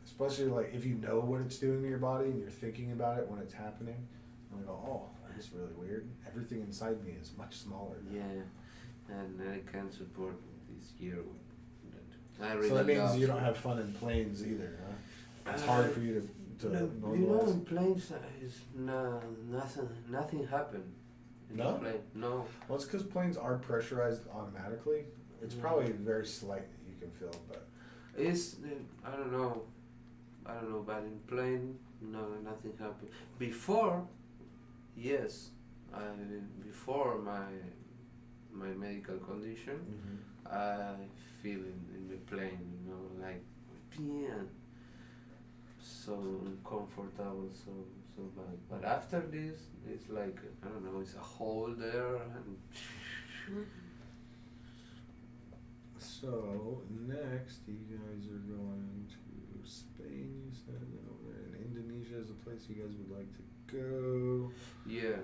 Especially like if you know what it's doing to your body and you're thinking about it when it's happening. And you go, oh, that's really weird. Everything inside me is much smaller now. Yeah, and I can support this year. I really So that means love- you don't have fun in planes either, huh? It's hard for you to No, normalize. in planes, nothing happened. In No? the plane. No. Well, it's because planes are pressurized automatically. It's probably very slight that you can feel, but It's I don't know, but in plane, no, nothing happened. Before, yes, before my medical condition, I feel in the plane, like yeah, so uncomfortable, so bad. But after this, it's like I don't know, it's a hole there, and so next you guys are going to Spain, you said, and over in Indonesia is a place you guys would like to go. yeah.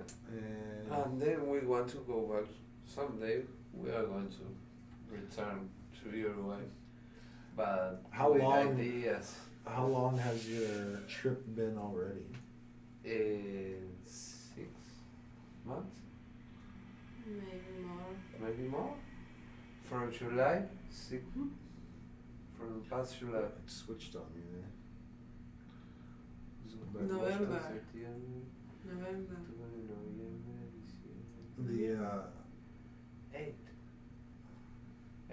And Then we want to go back someday. We are going to return to Uruguay, but How with long- ideas. how long has your trip been already? 6 months, Maybe more. maybe more. From July, from past July. It switched on me there. November. Septiembre, November. octubre, noviembre, diciembre. The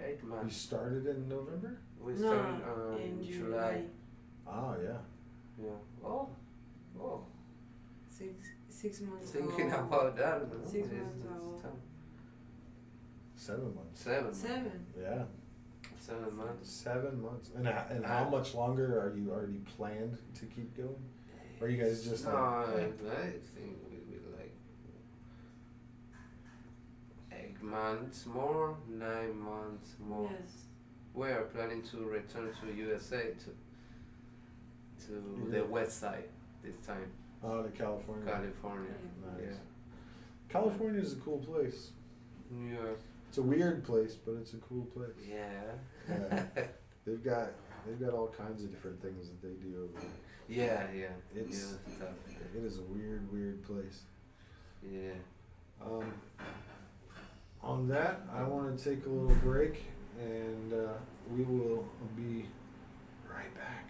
8 you months. started in November? We No, started in July. July. Oh yeah. Yeah. Oh. 6 months Thinking ago. about that. No? 6 It's- months it's ago. time. 7 months. 7. 7. Yeah. 7 months. 7 months. And how much longer are you already planned to keep going? Or you guys just No, like- I think we will like 8 months more, 9 months more. Yes. We are planning to return to USA to the west side this time, Oh, to California. California. Nice. California is a cool place. Yeah. It's a weird place, but it's a cool place. Yeah. Yeah. They've got all kinds of different things that they do over there. Yeah. It's- yeah, stuff. It is a weird place. Yeah. On that, I want to take a little break, and we will be right back.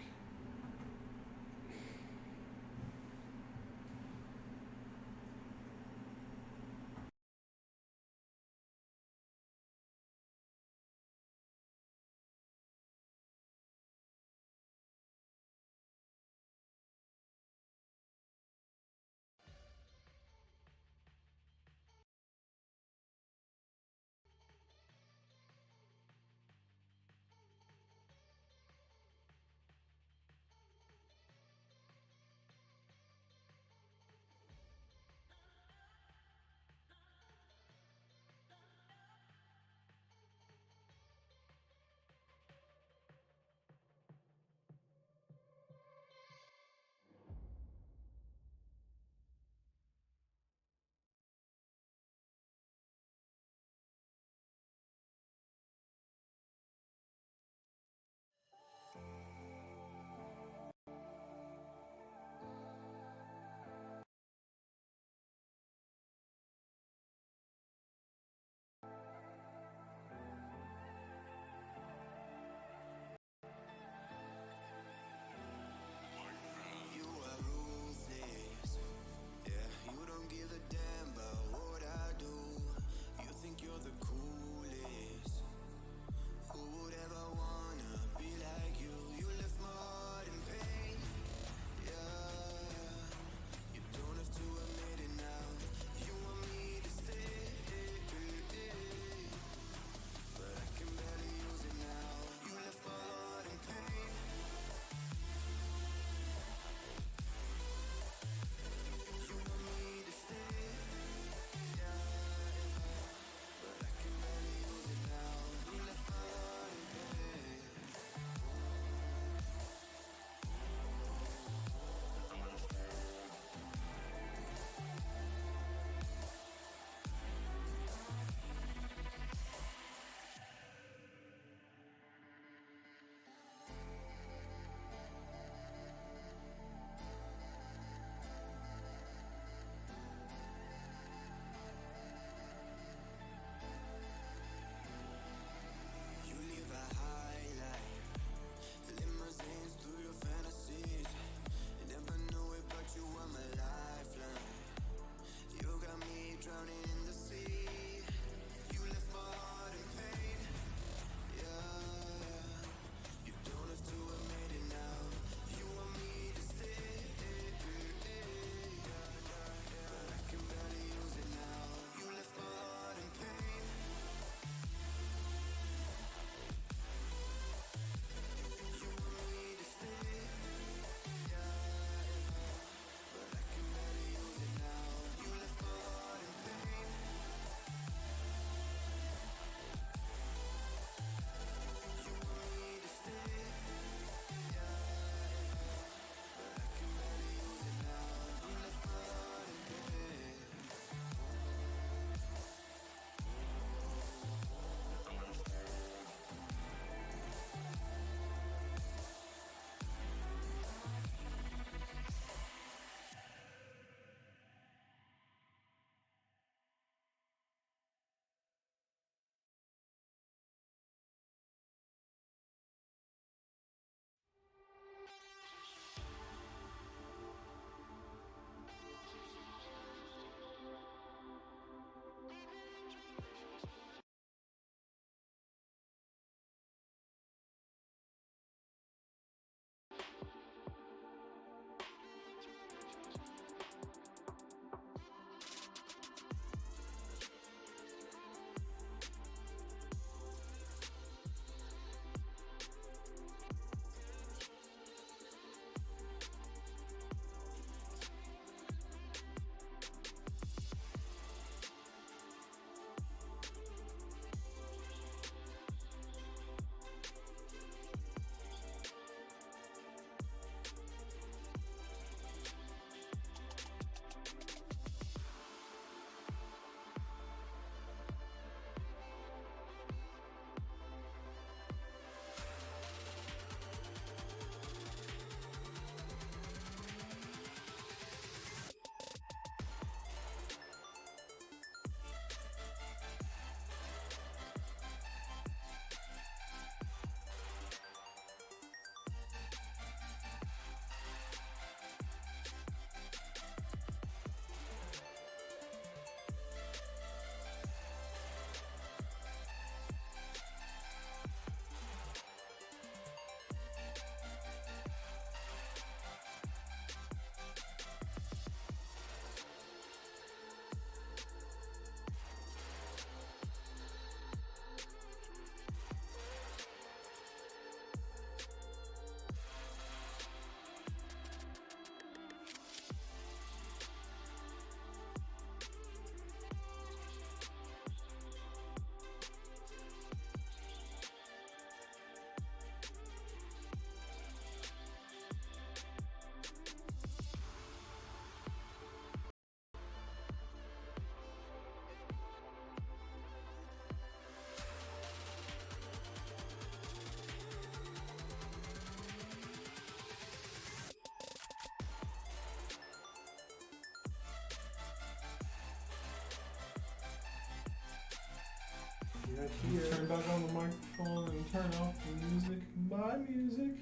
here. Turn back on the microphone and turn off the music. Bye, music.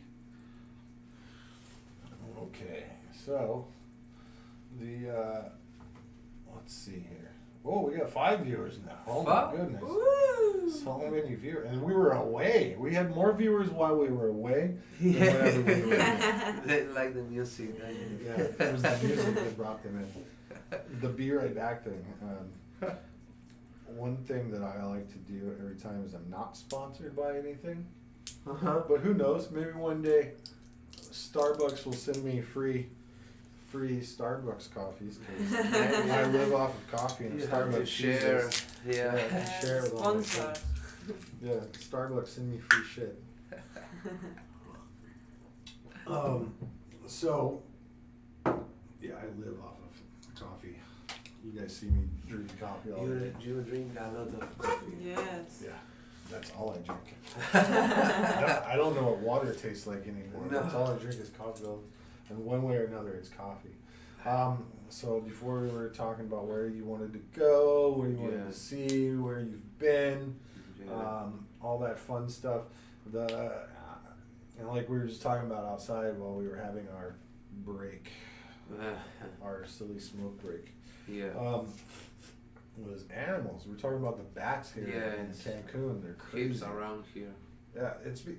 Okay, so let's see here. Oh, we got 5 viewers now. Oh my goodness. Woo! So many viewers. And we were away. We had more viewers while we were away than whenever we were here. They like the music. Yeah, it was the music that brought them in. The be right back thing. One thing that I like to do every time is I'm not sponsored by anything. But who knows? Maybe one day Starbucks will send me free Starbucks coffees because I live off of coffee and Starbucks share. uses- Yeah. share with all my Sponsor. friends. Yeah, Starbucks send me free shit. So yeah, I live off of coffee. You guys see me drinking coffee all day. You drink a lot of coffee. Yes. Yeah, that's all I drink. I don't know what water tastes like anymore. No. That's all I drink is coffee. And one way or another, it's coffee. So before we were talking about where you wanted to go, where you wanted to see, where you've been, all that fun stuff. And like we were just talking about outside while we were having our break, our silly smoke break. Was animals. We were talking about the bats here in Cancun. They're crazy. Keeps around here. Yeah,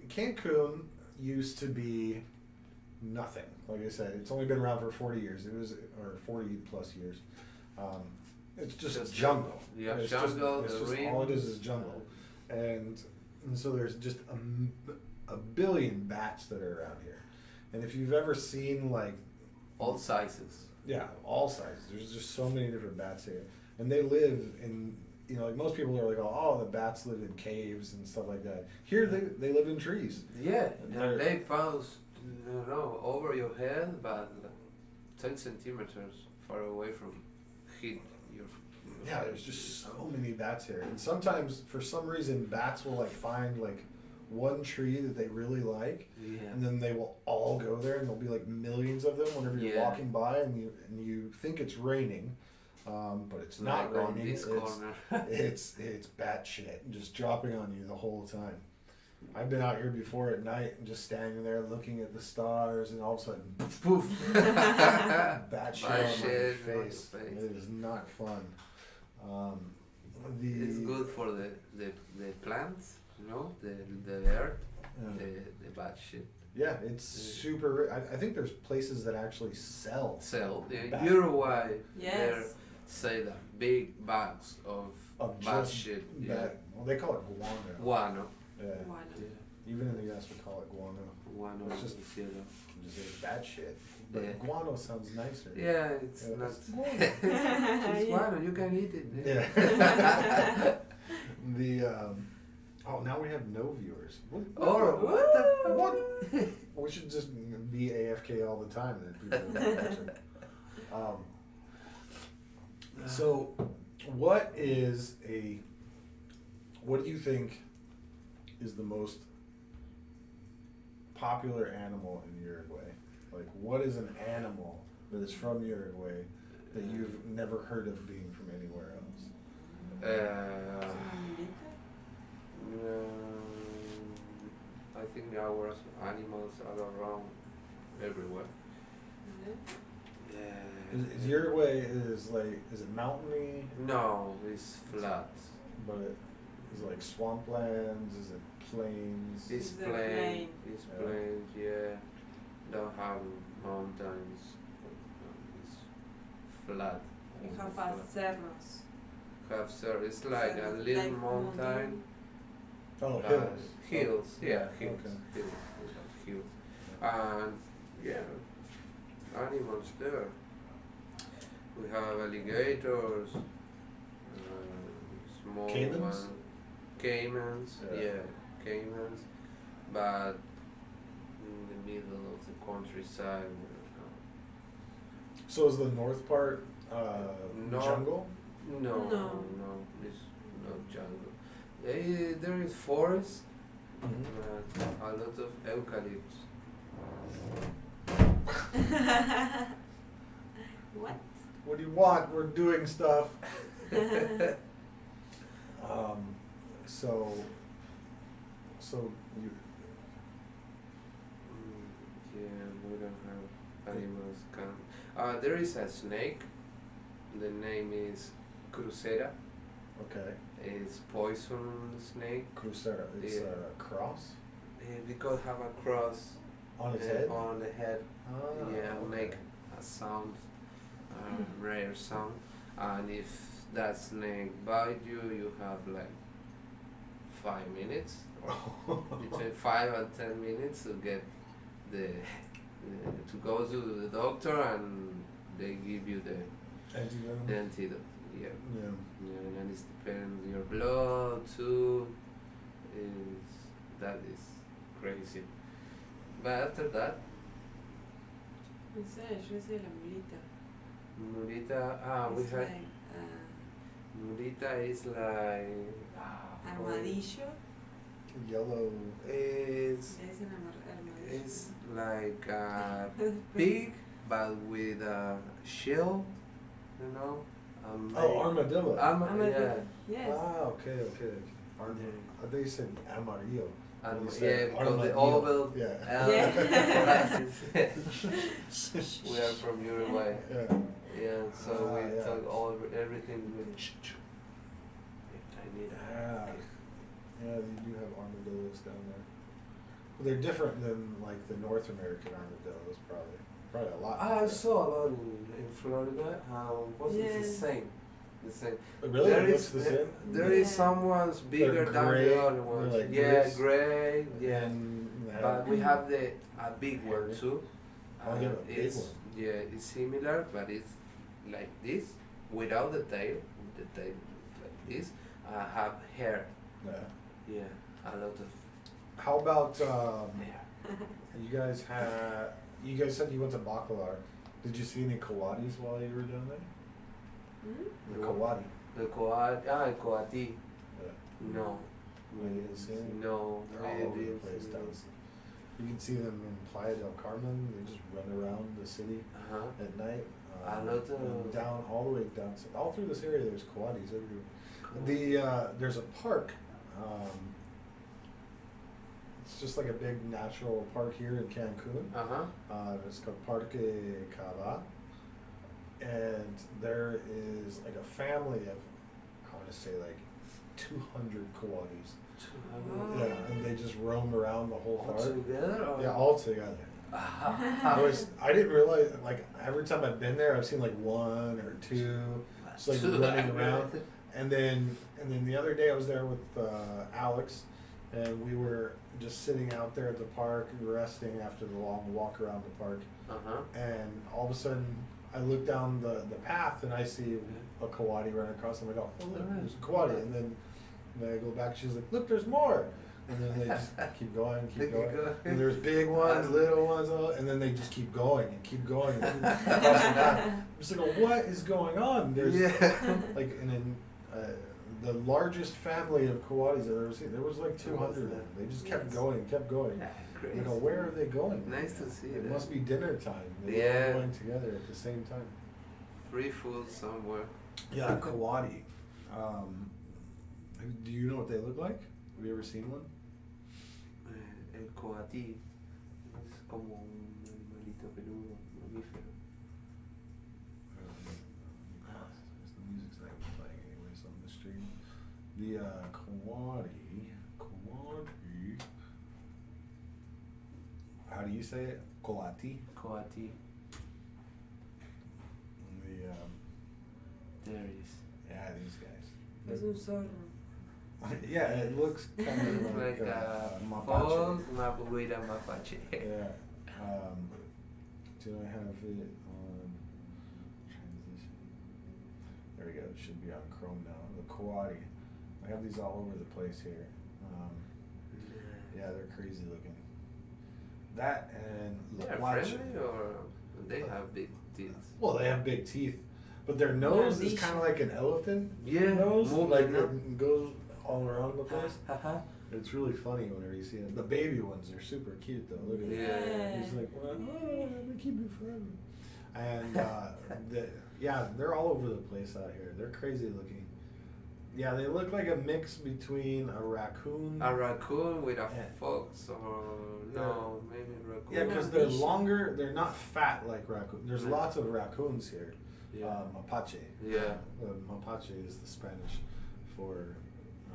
Cancun used to be nothing. Like I said, it's only been around for 40 years. Or 40 plus years. It's just jungle. Yeah, it's jungle. Just, all it is jungle, and so there's just a billion bats that are around here. And if you've ever seen like all sizes. Yeah, all sizes. There's just so many different bats here, and they live in. Like most people are like, oh, the bats live in caves and stuff like that. Here, they live in trees. Yeah, and they bounce, over your head, but 10 centimeters far away from hit your. Yeah, there's just so many bats here, and sometimes for some reason bats will like find like one tree that they really like, and then they will all go there, and there'll be like millions of them whenever you're walking by, and you think it's raining. But it's not like raining. It's it's bat shit just dropping on you the whole time. I've been out here before at night and just standing there looking at the stars, and all of a sudden, poof, bat shit on my face. It is not fun. It's good for the plants, the earth, the bad shit. Yeah, it's super. I think there's places that actually sell. In Uruguay, they Yes. say that big bags of bad shit. Well, they call it guano. Guano. Yeah. Even in the US, we call it guano. Guano. It's just bad shit. But guano sounds nicer. Yeah, it's not. It's guano. It's guano. You can eat it. Yeah. Oh, now we have no viewers. What? We should just be AFK all the time, then people will watch it. So, what do you think is the most popular animal in Uruguay? Like, what is an animal that is from Uruguay that you've never heard of being from anywhere else? I think our animals are around everywhere. Is Uruguay is it mountainy? No, it's flat. But is it like swamplands? Is it plains? It's plain. It's plain. Yeah. Don't have mountains. It's flat. We have cerros. It's like a little mountain. Oh, hills. Hills. Yeah, hills. Okay. Hills. We have hills. And animals there. We have alligators, small Caimans? ones. Caimans, caimans. But in the middle of the countryside. So is the north part jungle? No, it's not jungle. There is forest, a lot of eucalypts. What? What do you want? We're doing stuff. So you. Yeah, we don't have animals. There is a snake. The name is Crucera. Okay. It's poison snake. Crucera. It's Yeah. a cross Because have a cross on its head. on the head. Ah, Yeah, okay. make a sound, rare sound. And if that snake bite you, you have like 5 minutes, between 5 and 10 minutes to get the to go to the doctor and they give you the Antivenom. antidote. Yeah. Yeah. Yeah, and it depends your blood too. That is crazy. But after that, No sé, yo sé la mulita. Mulita. We It's had like, Mulita is like armadillo. Yellow. It's Le dicen armadillo. it's like a pig, but with a shell, you know. Armadillo. Armadillo. Yes. Ah, okay. I think you said amarillo. You Yeah, said because the armadillo. oval. Yeah. We are from Uruguay. Yeah. Yeah, so we yeah. talk everything with. I need. Yeah. Yeah, you do have armadillos down there. But they're different than like the North American armadillos, probably a lot. I different. saw a lot in Florida. Was it the Yes. same? The same. Really? There It looks is the same? there is Yeah. someone's bigger They're than gray, the other they're ones. like Yeah, gris. gray. Yeah, And they but we have a big one hairy. too. Oh, yeah, a big it's one. yeah, it's similar, but it's like this without the tail. The tail is like this. Have hair. Yeah. Yeah, a lot of How about hair. you guys said you went to Bacalar. Did you see any coatis while you were down there? Hmm? The coati. The coati. Yeah. No. You didn't see them? No. They're all over the place down. You can see them in Playa del Carmen. They just run around the city Uh-huh. at night. A lot of- and down all the way down, all through this area. There's coatis everywhere. Cool. There's a park. It's just like a big natural park here in Cancun. Uh-huh. It's called Parque Cava, and there is like a family of, I want to say like 200 coatis. Wow. Yeah, and they just roam around the whole All park. together? Or? Yeah, all together. I didn't realize, like, every time I've been there, I've seen like one or two, just like running around. And then the other day I was there with Alex, and we were just sitting out there at the park resting after the long walk around the park. Uh-huh. And all of a sudden, I look down the path and I see a coati running across, and I go, "Oh look, there's a coati." And then I go back. She's like, "Look, there's more." And then they just keep going, They keep keep going. going. And there's big ones, little ones, and then they just keep going and keep going. And crossing that. I'm just like, what is going on? There's like, and then the largest family of coatis I've ever seen. There was like 200 of them. They just kept Yes. going, kept going. Crazy. I go, where are they going? Nice to see It that. must be dinner time. They're Yeah. all going together at the same time. Free food somewhere. Yeah, coati. Do you know what they look like? Have you ever seen one? El coati es como un animalito peludo, mamífero. The music's not even playing anyways on the stream. The coati. How do you say it? Coati. Coati. The There is. yeah, these guys. Es un zorro. Yeah, it looks kind of Like like a mapache. with a mapache. Yeah. Do I have it on transition? There we go. It should be on Chrome now. The coati. I have these all over the place here. Yeah, they're crazy looking. That and They're Laplace. friendly or they have big teeth? Well, they have big teeth, but their nose is Armadillo. kind of like an elephant Yeah, nose. moving, Like no? it goes all around the place. Haha. It's really funny whenever you see them. The baby ones are super cute though. Look at it. Yeah. He's like, well, oh, I'm gonna keep it forever. And yeah, they're all over the place out here. They're crazy looking. Yeah, they look like a mix between a raccoon. A raccoon with a Yeah. fox, or no, maybe raccoon. Yeah, because they're longer. They're not fat like raccoon. There's Yeah. lots of raccoons here. Yeah. Mapache. Yeah. Mapache is the Spanish for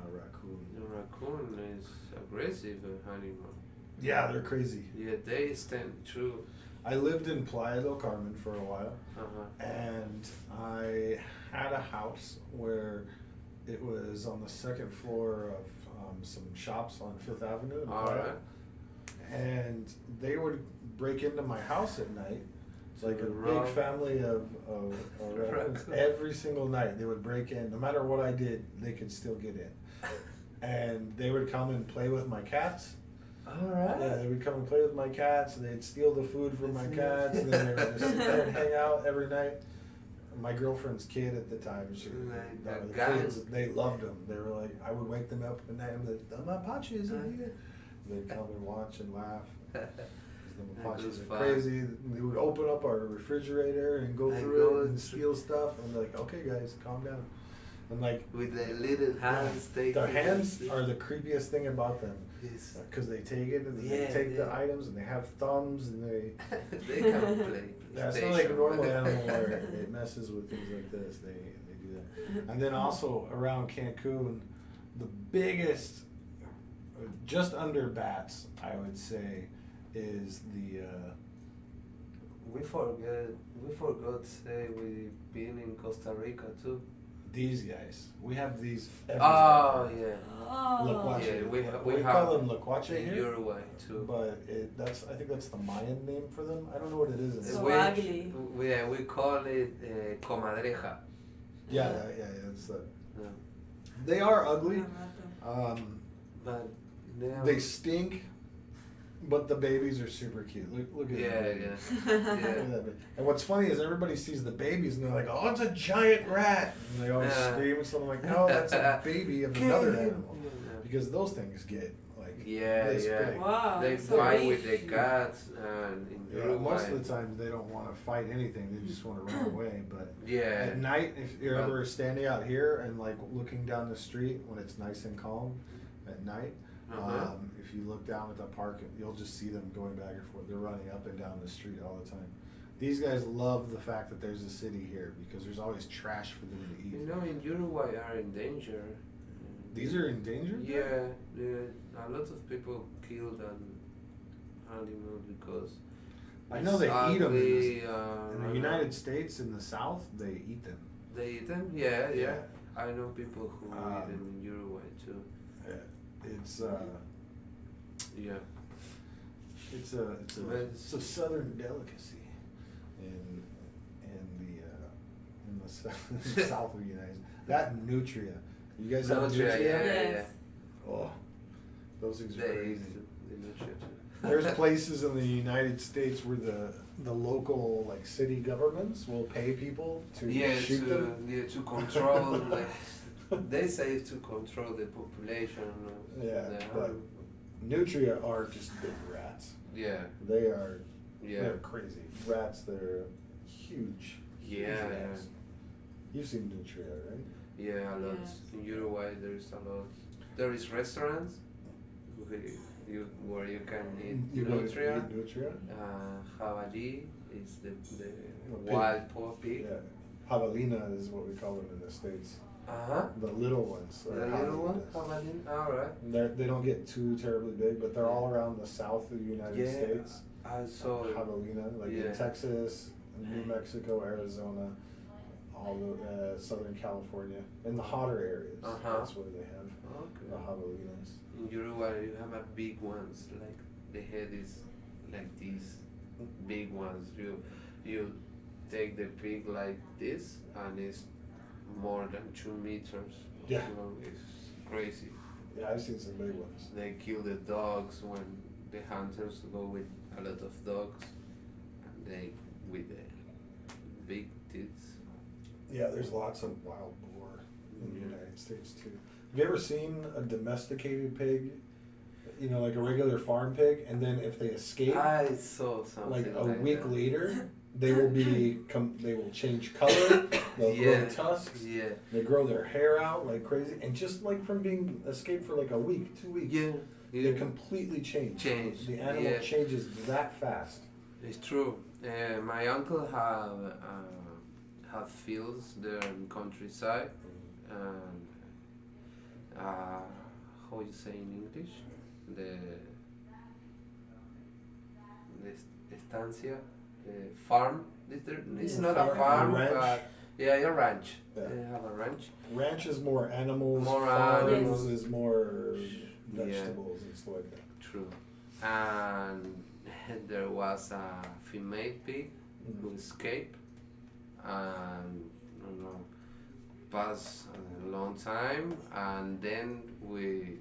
raccoon. The raccoon is aggressive animal. Yeah, they're crazy. Yeah, they stand true. I lived in Playa del Carmen for a while, Uh-huh. and I had a house where it was on the second floor of some shops on Fifth Avenue in Playa. Alright. And they would break into my house at night. It's like a Rob. big family of raccoons. Raccoon. Every single night they would break in. No matter what I did, they could still get in. And they would come and play with my cats. Alright. Yeah, they would come and play with my cats. And they'd steal the food from my cats. And then they would just sit there and hang out every night. My girlfriend's kid at the time, Like the guys. kids, they loved them. They were like, I would wake them up at night and be like, the Mapache is in here. They'd come and watch and laugh. The That Mapaches was are fun. crazy. They would open up our refrigerator and go And through go it and steal stuff. And like, okay, guys, calm down. And like, With the little hands, they their hands are the creepiest thing about them Yes. because they take it and Yeah, they take the yeah. items and they have thumbs and they. They can play. Yeah, it's not like a PlayStation. normal animal where it messes with things like this. They do that. And then also around Cancun, the biggest, just under bats, I would say, is the. We forgot to say we've been in Costa Rica too. These guys. We have these. Oh yeah. Oh. Laquache. Yeah, we we have call them Laquache in here. Uruguay too. But I think that's the Mayan name for them. I don't know what it is. So we, ugly. we call it comadreja. Yeah, it's Yeah. they are ugly. Rato. But now, They stink, but the babies are super cute. Look at yeah, them. yeah, Look at yeah. that baby. And what's funny is everybody sees the babies and they're like, "Oh, it's a giant rat!" And they always Yeah. scream and something like, "No, that's a baby of another animal." Yeah. Because those things get like Yeah, this yeah. big. Wow. They so fight big. with the cats, and in Yeah, Uruguay. most of the time they don't want to fight anything; they just want to run away. But Yeah. at night, if you're But- ever standing out here and like looking down the street when it's nice and calm at night, Uh-huh. if you look down at the park, you'll just see them going back and forth. They're running up and down the street all the time. These guys love the fact that there's a city here because there's always trash for them to You eat. know, in Uruguay are in danger. These are endangered? Yeah, a lot of people kill an animal because I know it's they eat them ugly, in the United States, in the South, they eat them. They eat them? Yeah, yeah. I know people who eat them in Uruguay too. It's Yeah. it's a southern delicacy in the south of the United States. That and nutria. You guys have Nutria, nutria? yeah, Yes. Oh, those things are They crazy. eat the nutria too. There's places in the United States where the local like city governments will pay people to shoot them. to control, like, they say to control the population. Yeah, the but nutria are just big rats. yeah, They are yeah, they're crazy rats. They're huge. huge Yeah, rats. You've seen nutria, right? yeah, a lot. Yes. In Uruguay, there is a lot. There is restaurants where you can eat You go to nutria. eat nutria? Javali is the Pig. wild pork pig. Yeah. Javelina is what we call them in the States. Uh-huh. The little ones. The are little one, javelinas. javelin. Alright. They don't get too terribly big, but they're all around the south of the United Yeah. States. I saw it. Javelina, like Yeah. in Texas, New Mexico, Arizona, all the Southern California, in the hotter areas. Uh-huh. That's where they have the Okay. javelinas. In Uruguay, you have a big ones, like the head is like these big ones. You take the pig like this, and it's more than 2 meters. Yeah. Long. It's crazy. Yeah, I've seen some big ones. They kill the dogs when the hunters go with a lot of dogs, and they with the big teeth. Yeah, there's lots of wild boar in the United States too. Have you ever seen a domesticated pig? You know, like a regular farm pig, and then if they escape, I saw something like a like week that. later, They will they will change color. They'll grow tusks. Yeah. They grow their hair out like crazy, and just like from being escaped for like a week, 2 weeks, they completely change. The animal changes that fast. It's true. My uncle have fields there in countryside, and how you say in English, the estancia, farm. It's not a farm, but a ranch. Yeah. They have a ranch. Ranch is more animals. More farms animals. is more vegetables and stuff like that. True. And there was a female pig who escaped, and passed a long time, and then we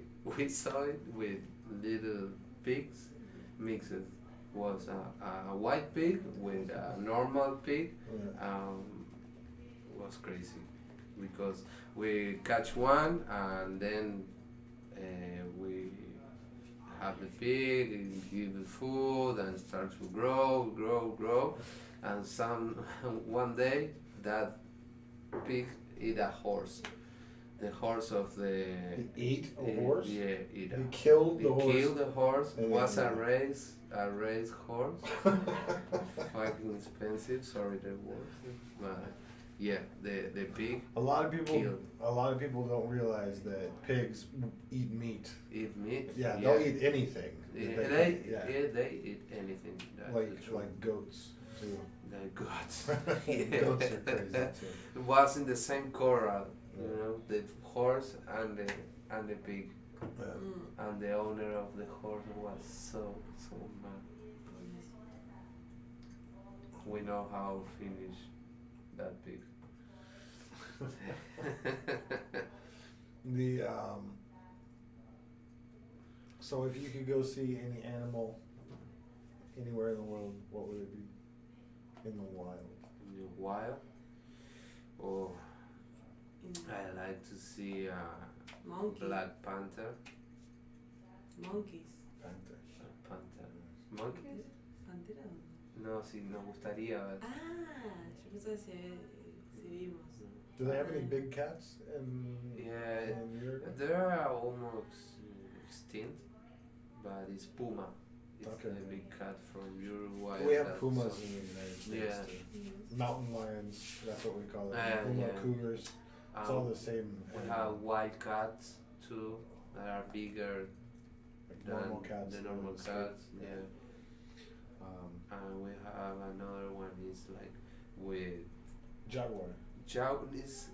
saw it with little pigs mixed. Was a white pig with a normal pig. Was crazy because we catch one, and then we have the pig and give it food and start to grow, and one day that pig eat a horse. The horse of the. He ate a horse. Yeah, he killed the horse. He killed the horse. It was a race horse. Fucking expensive. Sorry, the word. But yeah, the pig. A lot of people don't realize that pigs eat meat. Eat meat. Yeah, they'll eat anything. They eat anything. Like goats too. Like goats. Goats are crazy too. It was in the same corral. The horse and the pig. Yeah. And the owner of the horse was so mad. We know how to finish that pig. So if you could go see any animal anywhere in the world, what would it be? In the wild. In the wild? Oh, I like to see Black Panther. Monkeys. Panther. Monkeys? ¿Pantera? No, sí, nos gustaría ver. Yo pensaba si vimos. Do they have any big cats in Uruguay? They are almost extinct, but it's puma. It's a big cat from Uruguay. We have pumas in the United States too. Yes. Mountain lions, that's what we call it. Puma cougars. It's all the same. We have white cats too that are bigger than normal cats. The normal cats, and we have another one is like with jaguar. Is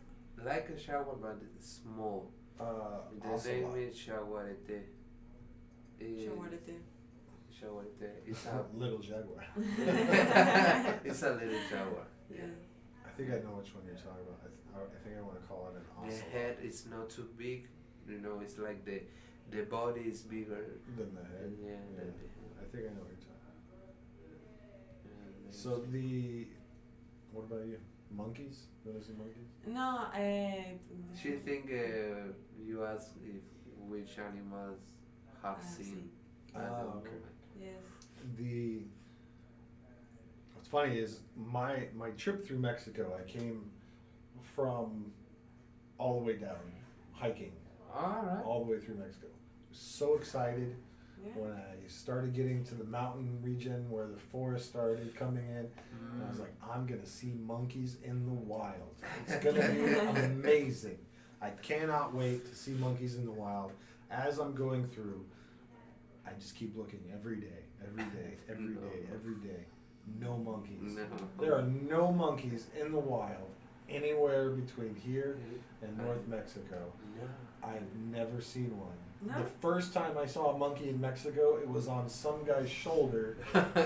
like a jaguar but it's small. The name is jaguarete. Jaguarete. It's a little jaguar. It's a little jaguar. Yeah. I think I know which one you're talking about. I think I want to call it an ocelot. The head is not too big. It's like the body is bigger than the head. Yeah. I think I know what you're talking about. So what about you? Monkeys? You want to see monkeys? No, She think you asked which animals have seen. Okay. Yes. What's funny is my trip through Mexico, I came from all the way down, hiking. Alright. All the way through Mexico. So excited when I started getting to the mountain region where the forest started coming in. And I was like, I'm going to see monkeys in the wild. It's going to be amazing. I cannot wait to see monkeys in the wild. As I'm going through, I just keep looking every day. No monkeys. No. There are no monkeys in the wild anywhere between here and North Mexico. No. I've never seen one. No. The first time I saw a monkey in Mexico, it was on some guy's shoulder.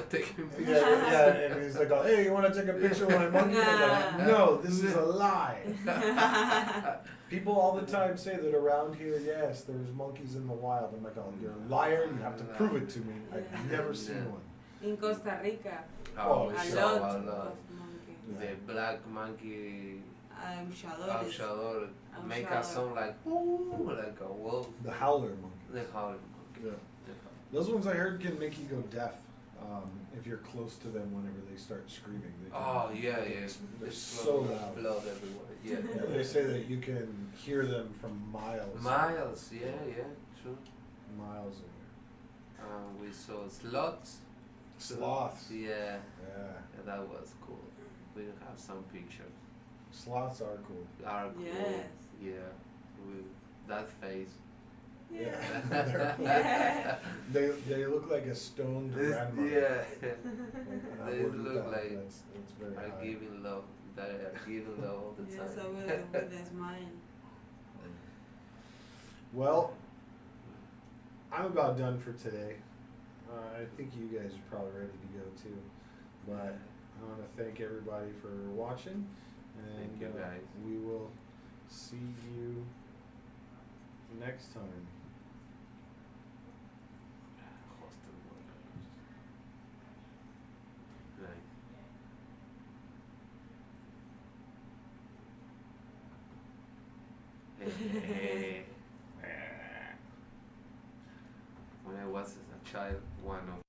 Taking pictures. Yeah, and he's like, "Oh, hey, you want to take a picture of my monkey?" I'm like, "No, this is a lie." People all the time say that around here, yes, there's monkeys in the wild. I'm like, "Oh, you're a liar. You have to prove it to me. I've never seen one." In Costa Rica, Oh, a sure, lot a lot. of monkeys. The black monkey Aulladores. make a sound like ooh, like a wolf. The howler monkey. The howler monkey. Yeah. Those ones I heard can make you go deaf. if you're close to them whenever they start screaming. They can, Oh yeah, yeah. They're There's so loud. blood everywhere. Yeah. Yeah, they say that you can hear them from miles. Miles. Yeah, true. Miles away. We saw sloths. Sloths. Yeah, Yeah. that was cool. We have some pictures. Sloths are cool. Are cool. Yes. Yeah. That face. Yeah. Yeah. They look like a stoned grandmother. Yeah. And I They wouldn't look doubt like that's very are high. giving love. That are giving love all the Yes, time. so with a smile. Well, I'm about done for today. I think you guys are probably ready to go too. But I want to thank everybody for watching. And Thank you, guys. we will see you next time. Hostel workers. Nice. When I was a child, one of